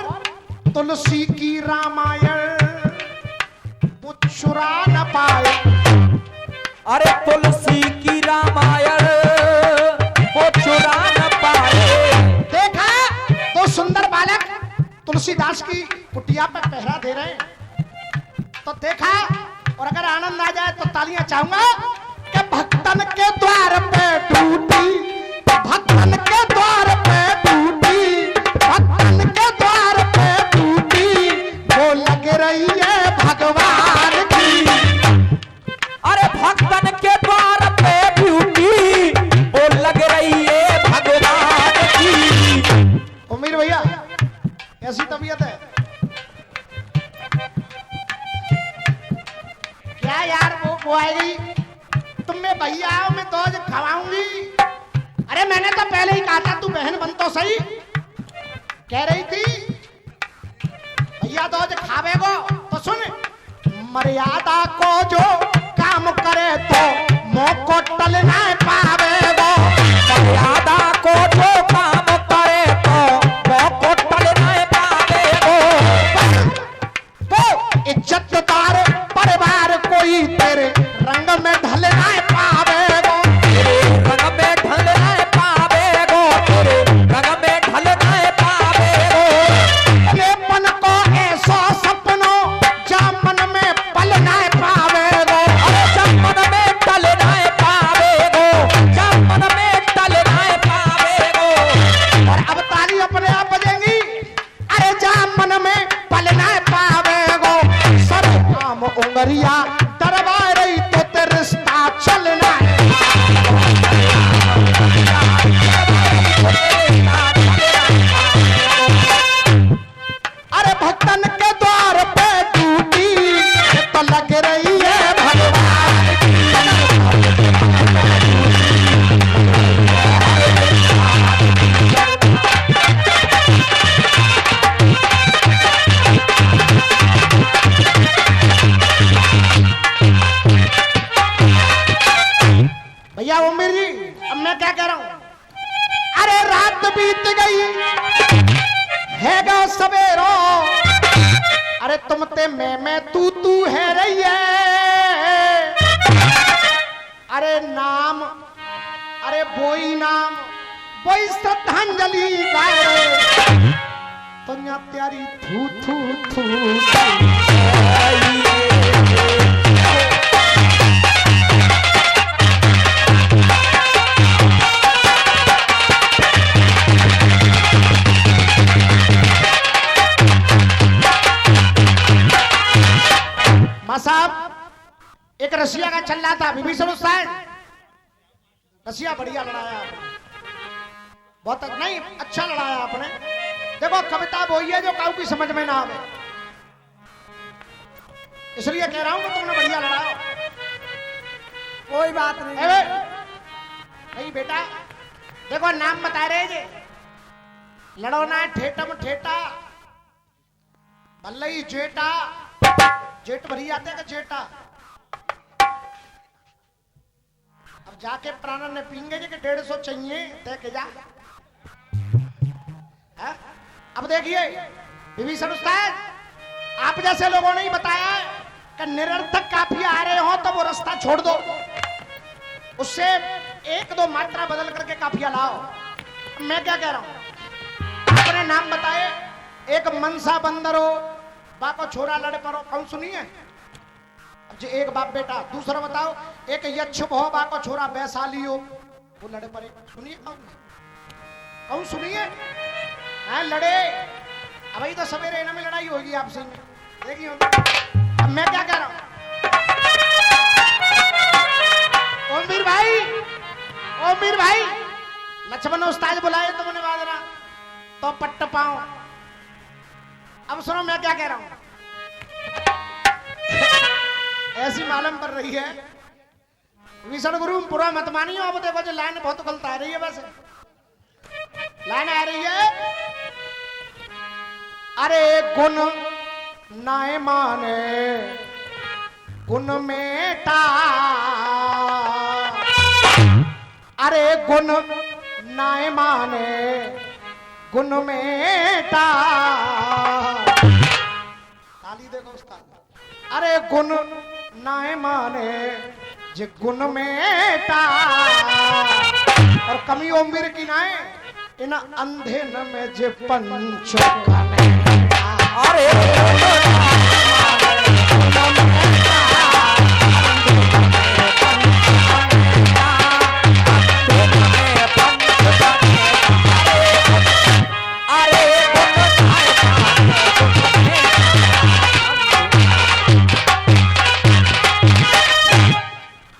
तुलसी की रामायण चुरा न पाए। अरे तुलसी की रामायण वो चुरा न पाए। देखा तो सुंदर बालक तुलसीदास की कुटिया पे पहरा दे रहे हैं, तो देखा। और अगर आनंद आ जाए तो तालियां चाहूंगा कि भक्तन के द्वार पे टूटी, भक्तन के द्वार पे टूटी, भक्तन के द्वार पे टूटी, वो लग रही है भगवान की। अरे भक्तन के द्वार पे ड्यूटी वो लग रही है भगवान की। उम्मीद भैया कैसी तबीयत है? क्या यार वो आएगी, तुम में भैया आओ, मैं तो आज खवाऊंगी। अरे मैंने तो पहले ही कहा था तू बहन बन तो सही, कह रही थी भैया तो आज खावेगो। तो सुन, मर्यादा को जो काम करे तो मुंह को टलना पावेगो। मर्यादा को जो काम करे तो मुंह को टलना पावेगो। तो इज्जतदार परिवार कोई तेरे रंग में ढलना पावेगो। तेरे रंग में ढलना पावेगो। तेरे रंग में ढलना पावेगो। लेपन को ऐसा सपनों जा मन में पलना पावेगो। अरे चमन में टलना पावेगो। चमन में टलना पावेगो। और अब ताली अपने आप बजेंगी। अरे जा मन में पलना पावेगो। सर आम उंगरिया दरबा रही तो तेरे रिश्ता चलना। अरे भक्तन के द्वार पे टूटी तो लग रही है भगवान की। भैया उम्मीद जी, अब मैं क्या कह रहा हूं? अरे रात बीत गई है गा सवेरो। अरे तुम ते मैं तू है रही है। अरे नाम, अरे वही नाम वही श्रद्धांजलि गाए। तो यहाँ प्यारी थू थू थू साहब, एक रसिया का चल रहा था विभीषण उस्ताद। रसिया बढ़िया लड़ाया आपने, बहुत नहीं अच्छा लड़ाया आपने। देखो कविता वही है जो काऊ की समझ में ना आवे, इसलिए कह रहा हूं कि तुमने बढ़िया लड़ाया। कोई बात नहीं नहीं बेटा, देखो नाम बता रहे जे लड़ोना है ठेठम ठेठा भल्लई जेठा। जेठ भरी आते हैं कि जेठा। अब जाके प्राणन ने पींगे कि 150 चाहिए देख जा। है? अब देखिए विभीषण उस्ताद, आप जैसे लोगों ने ही बताया कि निरर्थक काफिया आ रहे हो तो वो रास्ता छोड़ दो, उससे 1-2 मात्रा बदल करके काफिया लाओ। मैं क्या कह रहा हूं, आपने नाम बताए, एक मनसा बंदर हो, बाको छोरा लड़े परो, कौन सुनिए? जी एक बाप बेटा। दूसरा बताओ, एक यक्ष भो बाको छोरा वैशाली हो, वो लड़े पड़े, सुनिए कौन सुनिए? हाँ लड़े। अब तो सवेरे इन्हें में लड़ाई होगी आपसे, देखिए। अब मैं क्या कह रहा हूं, ओमवीर भाई, ओमवीर भाई, लक्ष्मण उस्ताद बुलाए तुमने बाजरा तो पट्ट पाओ। अब सुनो मैं क्या कह रहा हूं, ऐसी मालूम पड़ रही है विष्णु गुरु पूरा मत मानियो। अब देखो जो लाइन बहुत गलत आ रही है, वैसे लाइन आ रही है, अरे गुण नाय माने गुण मेटा, अरे गुण नाय माने गुण मेटा। ताली देखो उस्ताद। अरे गुण नाय माने जे गुण मेटा और कमी ओम्बीर की नाय इन अंधे न में जे पंच कने अरे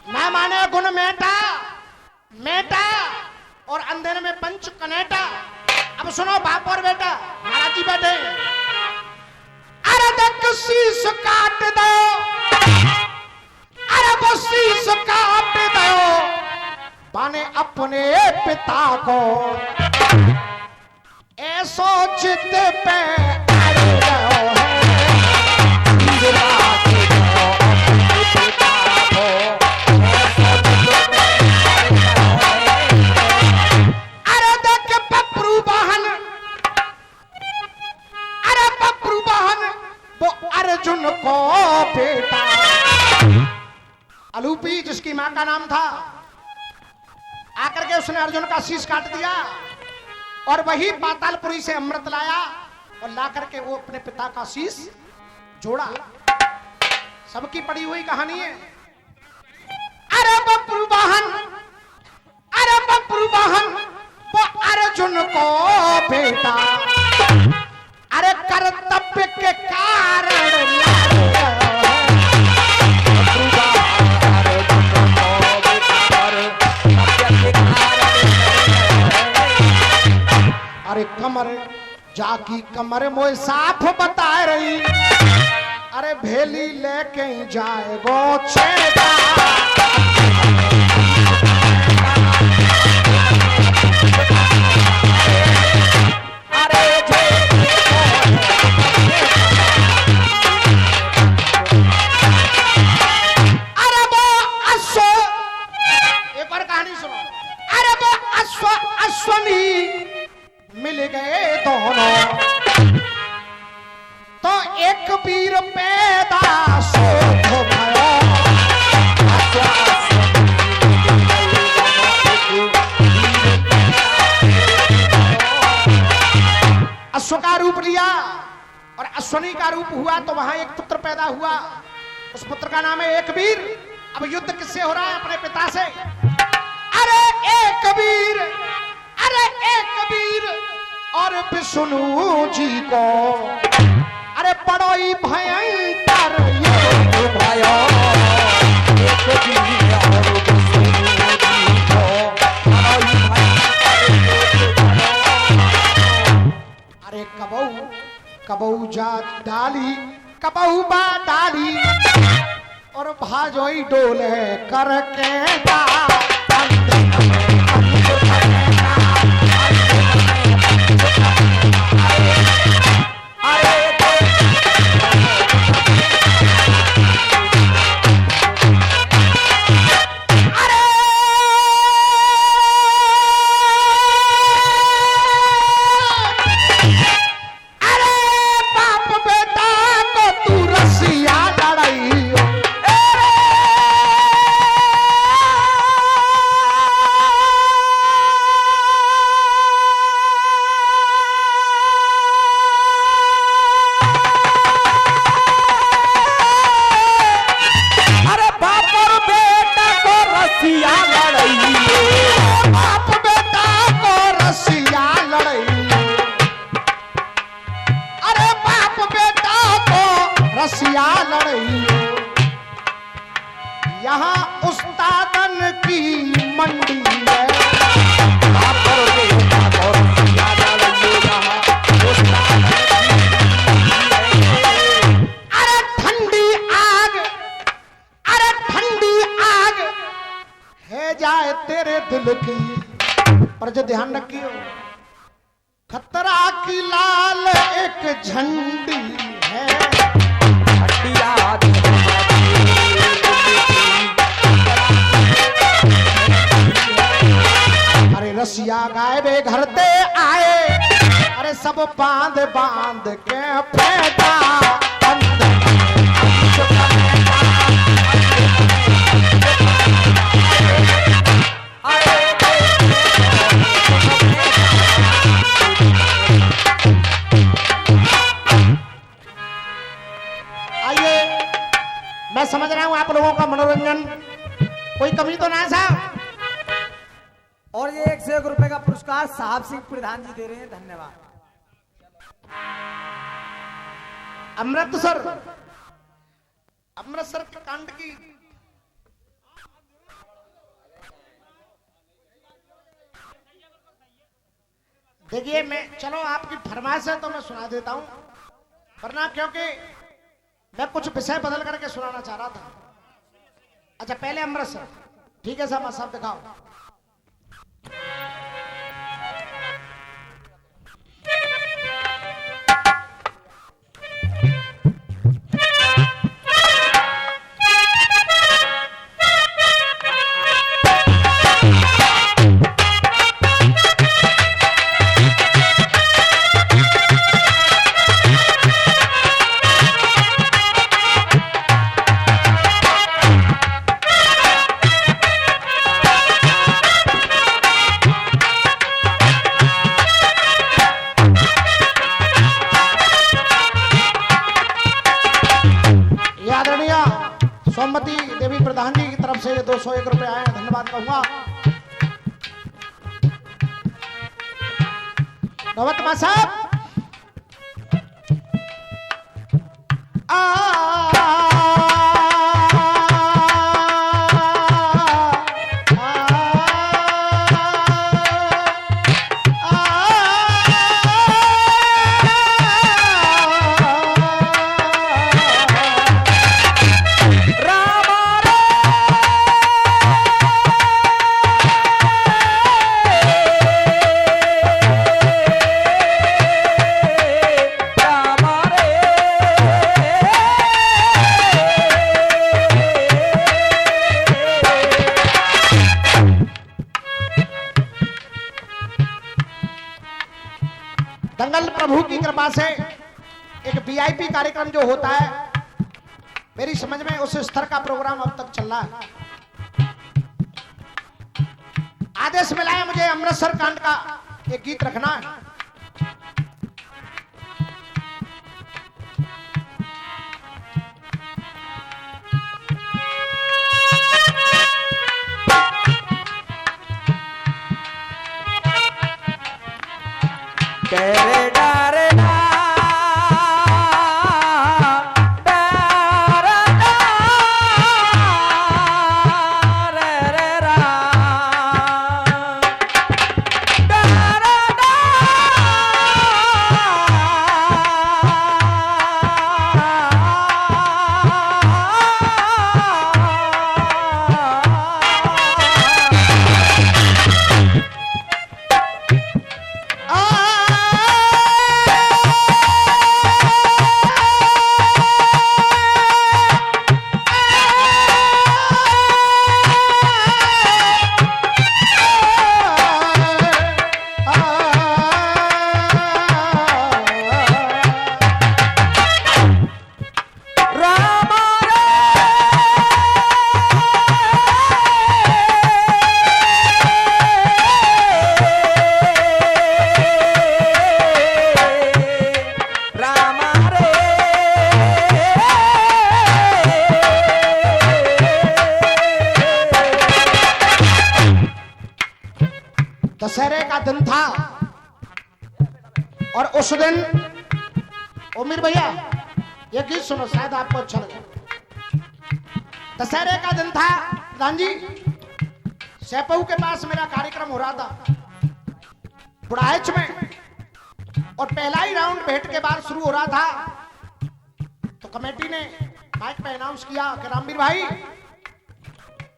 ना माने गुण मेटा मेटा और अंधेरे में पंच कनेटा। अब सुनो बाप और बेटा महाराज जी बैठे। अरे देख शीश काट दो, अरे वो शीश काट दो पाने अपने पिता को ऐसो चित पे अड़ गयो है। अरे देख बबरू बहन, अरे बबरू बहन वो अर्जुन को बेटा अलूपी जिसकी मां का नाम था आकर के उसने अर्जुन का शीश काट दिया और वही पातालपुरी से अमृत लाया और ला करके वो अपने पिता का शीश जोड़ा। सबकी पड़ी हुई कहानी है। अरे बबरू बहन, अरे बबरू बहन वो अर्जुन को बेटा अरे कर्तव्य के कारण अरे कमर जाकी कमर मोए साफ बता रही। अरे भेली लेके जाए गो छेदा अरे वो अश्व, एक और कहानी सुनो। अरे वो अश्व अश्वनी मिल गए दोनों तो एक वीर पैदा शोध भयो। अश्व का रूप लिया और अश्वनी का रूप हुआ तो वहां एक पुत्र पैदा हुआ। उस पुत्र का नाम है एक वीर। अब युद्ध किससे हो रहा है? अपने पिता से। अरे एक वीर, अरे एक वीर और विष्णु जी को अरे बड़ो ही भयंकर युद्ध भयो। अरे कबहू कबहू जा डाली कबहू बा डाली और भाजोई डोले करके रसिया लड़ई। यहाँ उस्तादन की मंडी है। अरे ठंडी आग, अरे ठंडी आग है जाए तेरे दिल की। पर जो ध्यान रखियो खतरा की लाल एक झंडी है। अरे रसिया गाय बे घर ते आए। अरे सब बांध बांध के फेंटा मैं समझ रहा हूं आप लोगों का मनोरंजन कोई कमी तो ना है साहब। और ये 101 रुपए का पुरस्कार साहब सिंह प्रधान जी दे रहे हैं, धन्यवाद। अमृतसर के कांड की देखिए, मैं चलो आपकी फरमाइश है तो मैं सुना देता हूं, वरना क्योंकि मैं कुछ विषय बदल करके सुनाना चाह रहा था। अच्छा पहले अमृतसर, ठीक है साहब, साहब दिखाओ। सोमवती देवी प्रधान जी की तरफ से 201 रुपए आए, धन्यवाद कहूंगा। नवतमा साहब दंगल प्रभु की कृपा से एक वीआईपी कार्यक्रम जो होता है, मेरी समझ में उस स्तर का प्रोग्राम अब तक चल रहा है। आदेश मिला है मुझे अमृतसर कांड का एक गीत रखना है। तेरे डर दशहरे का दिन था और उस दिन उमीर भैया ये गीत सुनो, शायद आपको अच्छा लगे। दशहरे का दिन था प्रधान जी, सेपहू के पास मेरा कार्यक्रम हो रहा था बुढ़ाइच में, और पहला ही राउंड भेंट के बाद शुरू हो रहा था, तो कमेटी ने माइक पे अनाउंस किया कि रामवीर भाई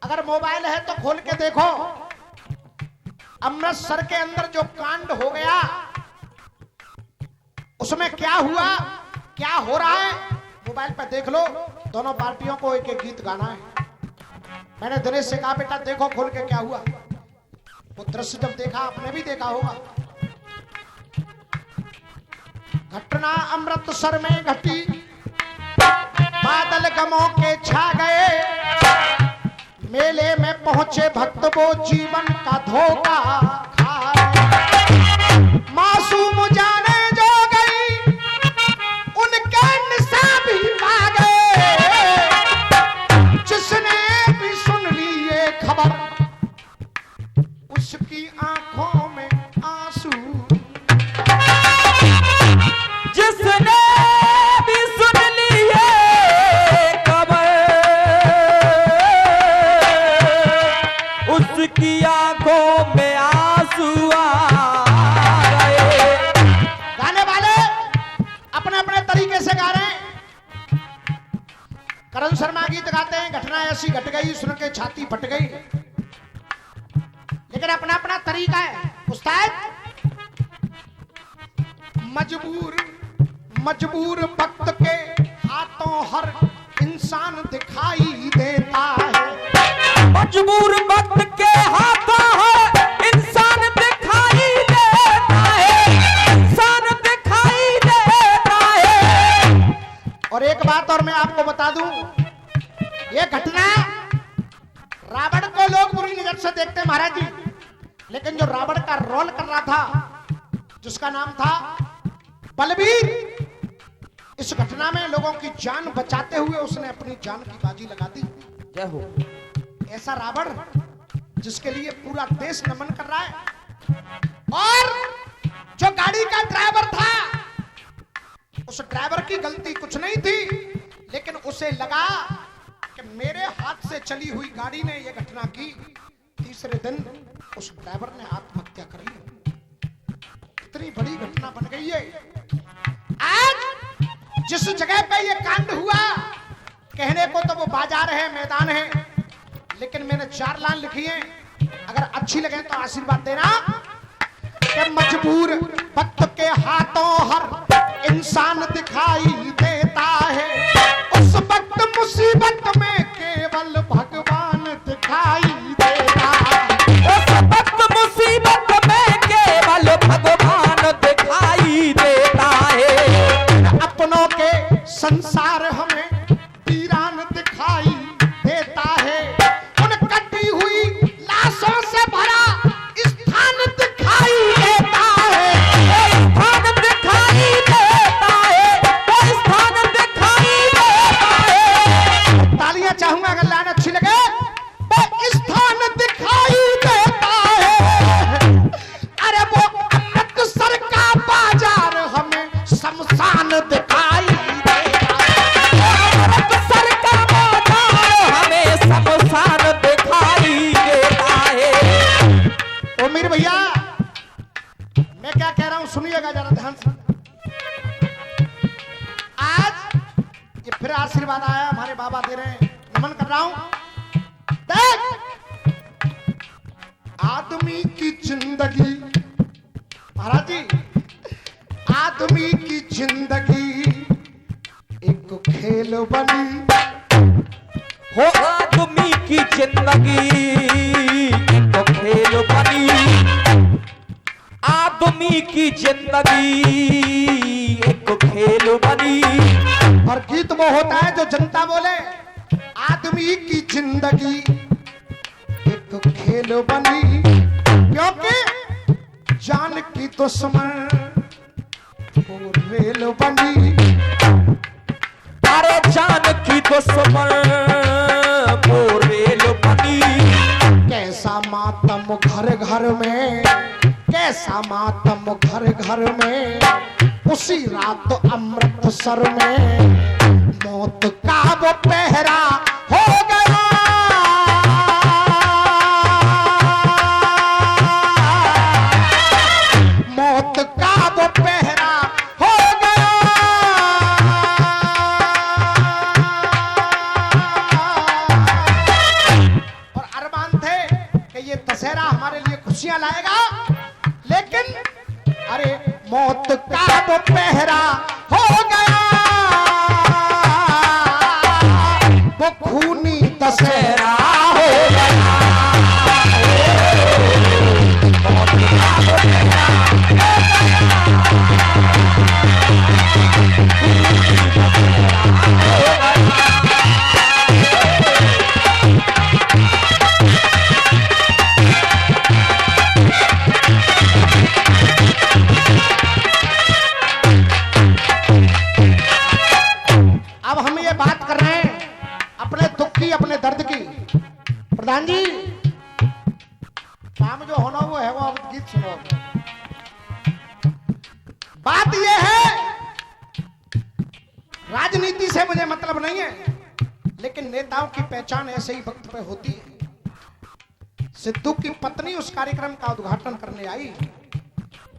अगर मोबाइल है तो खोल के देखो, अमृतसर के अंदर जो कांड हो गया उसमें क्या हुआ, क्या हो रहा है, मोबाइल पर देख लो। दोनों पार्टियों को एक एक गीत गाना है। मैंने दिनेश से कहा बेटा देखो खोल के क्या हुआ। वो दृश्य जब देखा, आपने भी देखा होगा। घटना अमृतसर में घटी, बादल गमों के छा गए, मेले में पहुंचे भक्त वो जीवन का धोखा खा गए। मासूम जाने जो गई उनके निशा भी पा गए, करण शर्मा गीत गाते हैं, घटना ऐसी घट गई सुन के छाती फट गई, लेकिन अपना अपना तरीका है। उस्ताद मजबूर वक्त के हाथों हर इंसान दिखाई देता है। मजबूर वक्त के हाथों हर इंसान दिखाई देता है, इंसान दिखाई देता है। और एक बात और मैं आपको बता दूं, ये घटना रावण को लोग बुरी नजर से देखते हैं महाराज जी, लेकिन जो रावण का रोल कर रहा था, जिसका नाम था बलबीर, इस घटना में लोगों की जान बचाते हुए उसने अपनी जान की बाजी लगा दी। जय हो। ऐसा रावण जिसके लिए पूरा देश नमन कर रहा है। और जो गाड़ी का ड्राइवर था, उस ड्राइवर की गलती कुछ नहीं थी, लेकिन उसे लगा कि मेरे हाथ से चली हुई गाड़ी ने यह घटना की। तीसरे दिन उस ड्राइवर ने आत्महत्या कर ली। इतनी बड़ी घटना बन गई है। आज जिस जगह पे ये कांड हुआ, कहने को तो वो बाजार है, मैदान है, लेकिन मैंने 4 लाइन लिखी है, अगर अच्छी लगे तो आशीर्वाद देना। कि मजबूर वक्त के हाथों हर इंसान दिखाई देता है, उस वक्त मुसीबत में केवल भगवान दिखाई देता है। उस वक्त मुसीबत में केवल भगवान दिखाई देता है। अपनों के संसार हमें वीरान दिखाई देता है। उन कटी हुई लाशों से भरा स्थान दिखाई देता है। स्थान दिखाई देता है, स्थान दिखाई देता है। तालियां चाहूंगा अगर लाइन अच्छी लगे। वो स्थान दिखाई देता है। अरे वो अमृतसर का बाजार हमें शमशान दिखाई देता है। अमृतसर का बाजार हमें शमशान दिखाई देता है। ओ मीर भैया, मैं क्या कह रहा हूं सुनिएगा जरा ध्यान से। आज ये फिर आशीर्वाद आया, हमारे बाबा दे रहे हैं, नमन कर रहा हूं। देख, आदमी की जिंदगी महाराज जी, आदमी की जिंदगी एक खेल बनी हो। आदमी की जिंदगी एक खेल बनी, आदमी की जिंदगी एक खेल बनी। और गीत वो होता है जो जनता बोले, आदमी की जिंदगी एक खेल बनी, क्योंकि जान की दुश्मन वो रेल बनी। अरे जान की दुश्मन वो रेल बनी। कैसा मातम घर घर में, कैसा मातम घर घर में, उसी रात अमृतसर में मौत का वो पहरा हो गया। मौत का वो पहरा हो गया। और अरमान थे कि ये दशहरा हमारे लिए खुशियां लाएगा, लेकिन अरे मौत का वो पहरा हो गया। वो खूनी दशहरा हो गया। अब हम ये बात कर रहे हैं अपने दुख की, अपने दर्द की। प्रधान जी, काम जो होना वो है, वो आप गीत सुनो। बात ये है, राजनीति से मुझे मतलब नहीं है, लेकिन नेताओं की पहचान ऐसे ही वक्त पे होती है। सिद्धू की पत्नी उस कार्यक्रम का उद्घाटन करने आई,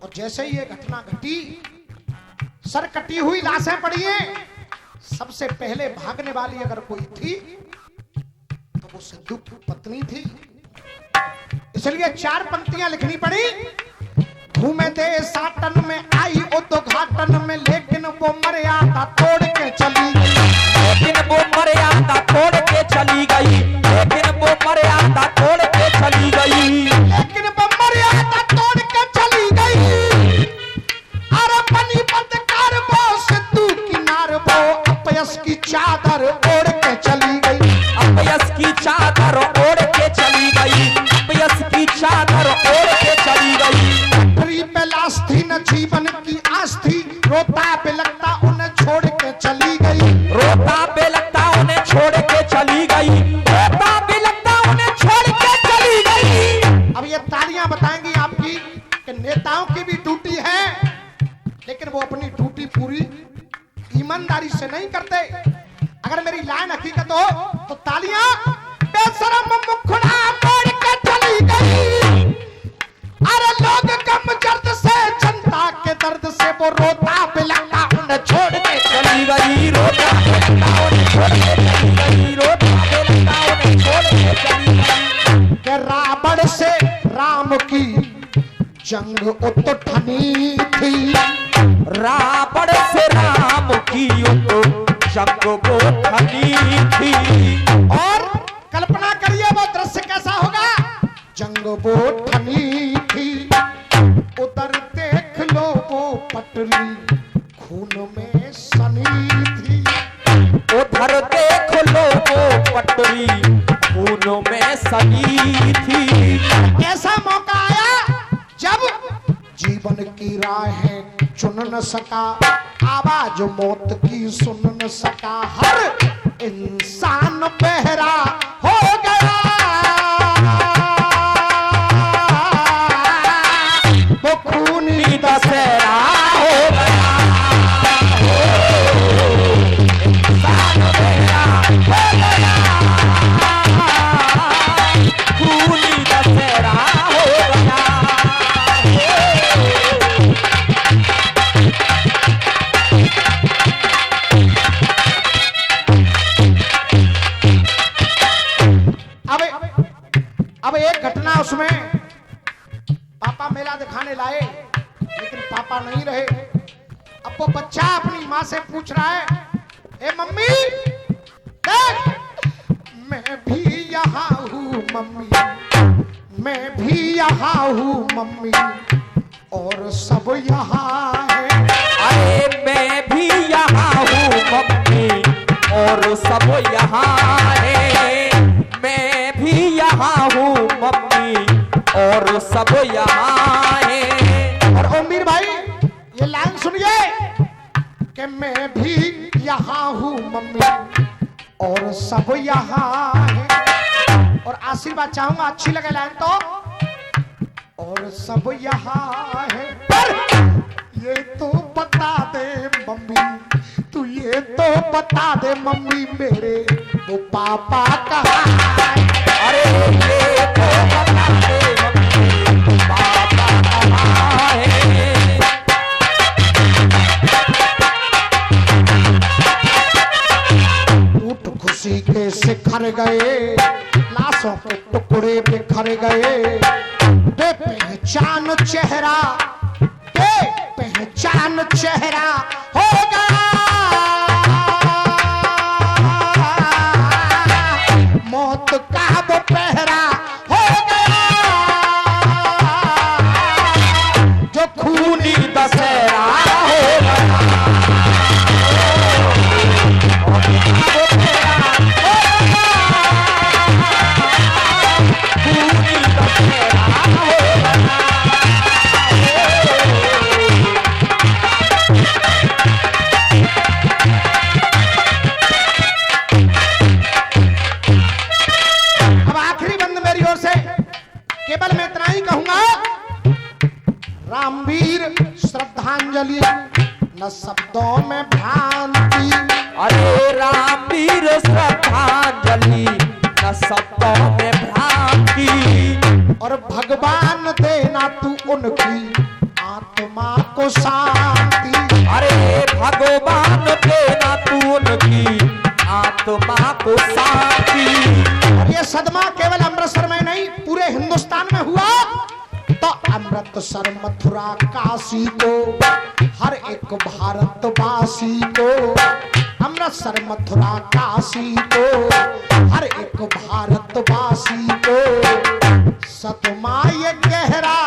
और जैसे ही ये घटना घटी, सर कटी हुई लाशें पड़ी हैं, सबसे पहले भागने वाली अगर कोई थी तो वो सिद्धू की पत्नी थी। इसलिए 4 पंक्तियां लिखनी पड़ी। घूमे थे साटन में आई उद्घाटन में, लेकिन वो मर्यादा तोड़ के चली गई। लेकिन वो मर्यादा तोड़ के चली गई। लेकिन वो मर्यादा तोड़ के चली गई। लेकिन वो मर्यादा तोड़ के चली गई। अरे बनी बदकार वो सिद्धू किनार, वो अपयस की चादर ओढ़ के चली गई। अपयस की चादर ओढ़ के चली गई। अपयस की चादर ओढ़ के चली गई। पटरी पे लाश थी न जीवन की आस थी, रोता बिलखता उन्हें छोड़ के चली गई। रोता बेलखता उन्हें छोड़ के चली गई। रोता बेलखता उन्हें छोड़ के चली गई। अब ये तालियां बताएंगी आपकी कि नेताओं की भी ड्यूटी है, लेकिन वो अपनी ड्यूटी पूरी ईमानदारी से नहीं करते। अगर मेरी लाइन हकीकत हो तो तालियां। बेशरम मुखड़ा मोड़ के चली गई। अरे लोग गम दर्द से, जनता के दर्द से वो रोता बिलखता उन्हें छोड़ के चली गई। रोता बेलखता उन्हें छोड़ के चली गई। रोता बेलखता उन्हें छोड़ के चली गई। कि रावण से राम की जंग उठनी थी। रावण से राम की तो जंग वो ठनी थी। और कल्पना करिए वो दृश्य कैसा होगा। जंग वो ठनी थी, उधर देख लो वो पटरी खून में सनी थी। उधर देख लो वो पटरी खून में सनी थी। ऐसा मौका आया जब जीवन की राहें चुन न सका, आवाज मौत की सुन न सका, हर इंसान बहरा हो गया। वो खूनी दशहरा हो गया। इंसान बहरा हो गया। खूनी दशहरा हो गया। अब एक घटना उसमें, पापा मेला दिखाने लाए लेकिन पापा नहीं रहे। अब वो बच्चा अपनी माँ से पूछ रहा है, ए मम्मी देख, मैं भी यहाँ हूँ मम्मी, मैं भी यहाँ हूँ मम्मी, और सब यहाँ है। अरे मैं भी यहाँ हूँ मम्मी, और सब यहाँ है। मैं भी यहाँ हूँ मम्मी, और सब यहाँ है। और ओमीर भाई ये लाइन सुनिए कि मैं भी यहाँ हूँ मम्मी और सब यहाँ है। और आशीर्वाद चाहूंगा, अच्छी लगे लाइन तो। और सब यहाँ है, पर ये तो बता दे मम्मी, तू ये तो बता दे मम्मी, मेरे वो पापा कहाँ है। अरे ये तो बता दे मम्मी, पापा कहाँ है। टूट खुशी के शिखर गए, लाशों के टुकड़े बिखर गए। बेपहचान चेहरा, बेपहचान चेहरा हो गया। मौत का वो पहरा हो गया, जो खूनी दशहरा हो गया। खूनी दशहरा हो गया। अब आखिरी बंद मेरी ओर से, केवल मैं इतना ही कहूंगा, रामवीर श्रद्धांजलि, न शब्दों में भ्रांति। अरे रामवीर श्रद्धांजलि, न शब्दों में भ्रांति। और भगवान देना तू उनकी आत्मा को शांति। अरे भगवान देना तू उनकी आत्मा को शांति। और ये सदमा केवल अमृतसर में नहीं पूरे हिंदुस्तान में हुआ। तो अमृतसर मथुरा काशी को हर एक भारतवासी को, अमृतसर मथुरा काशी को हर एक भारतवासी को सतमा ये गहरा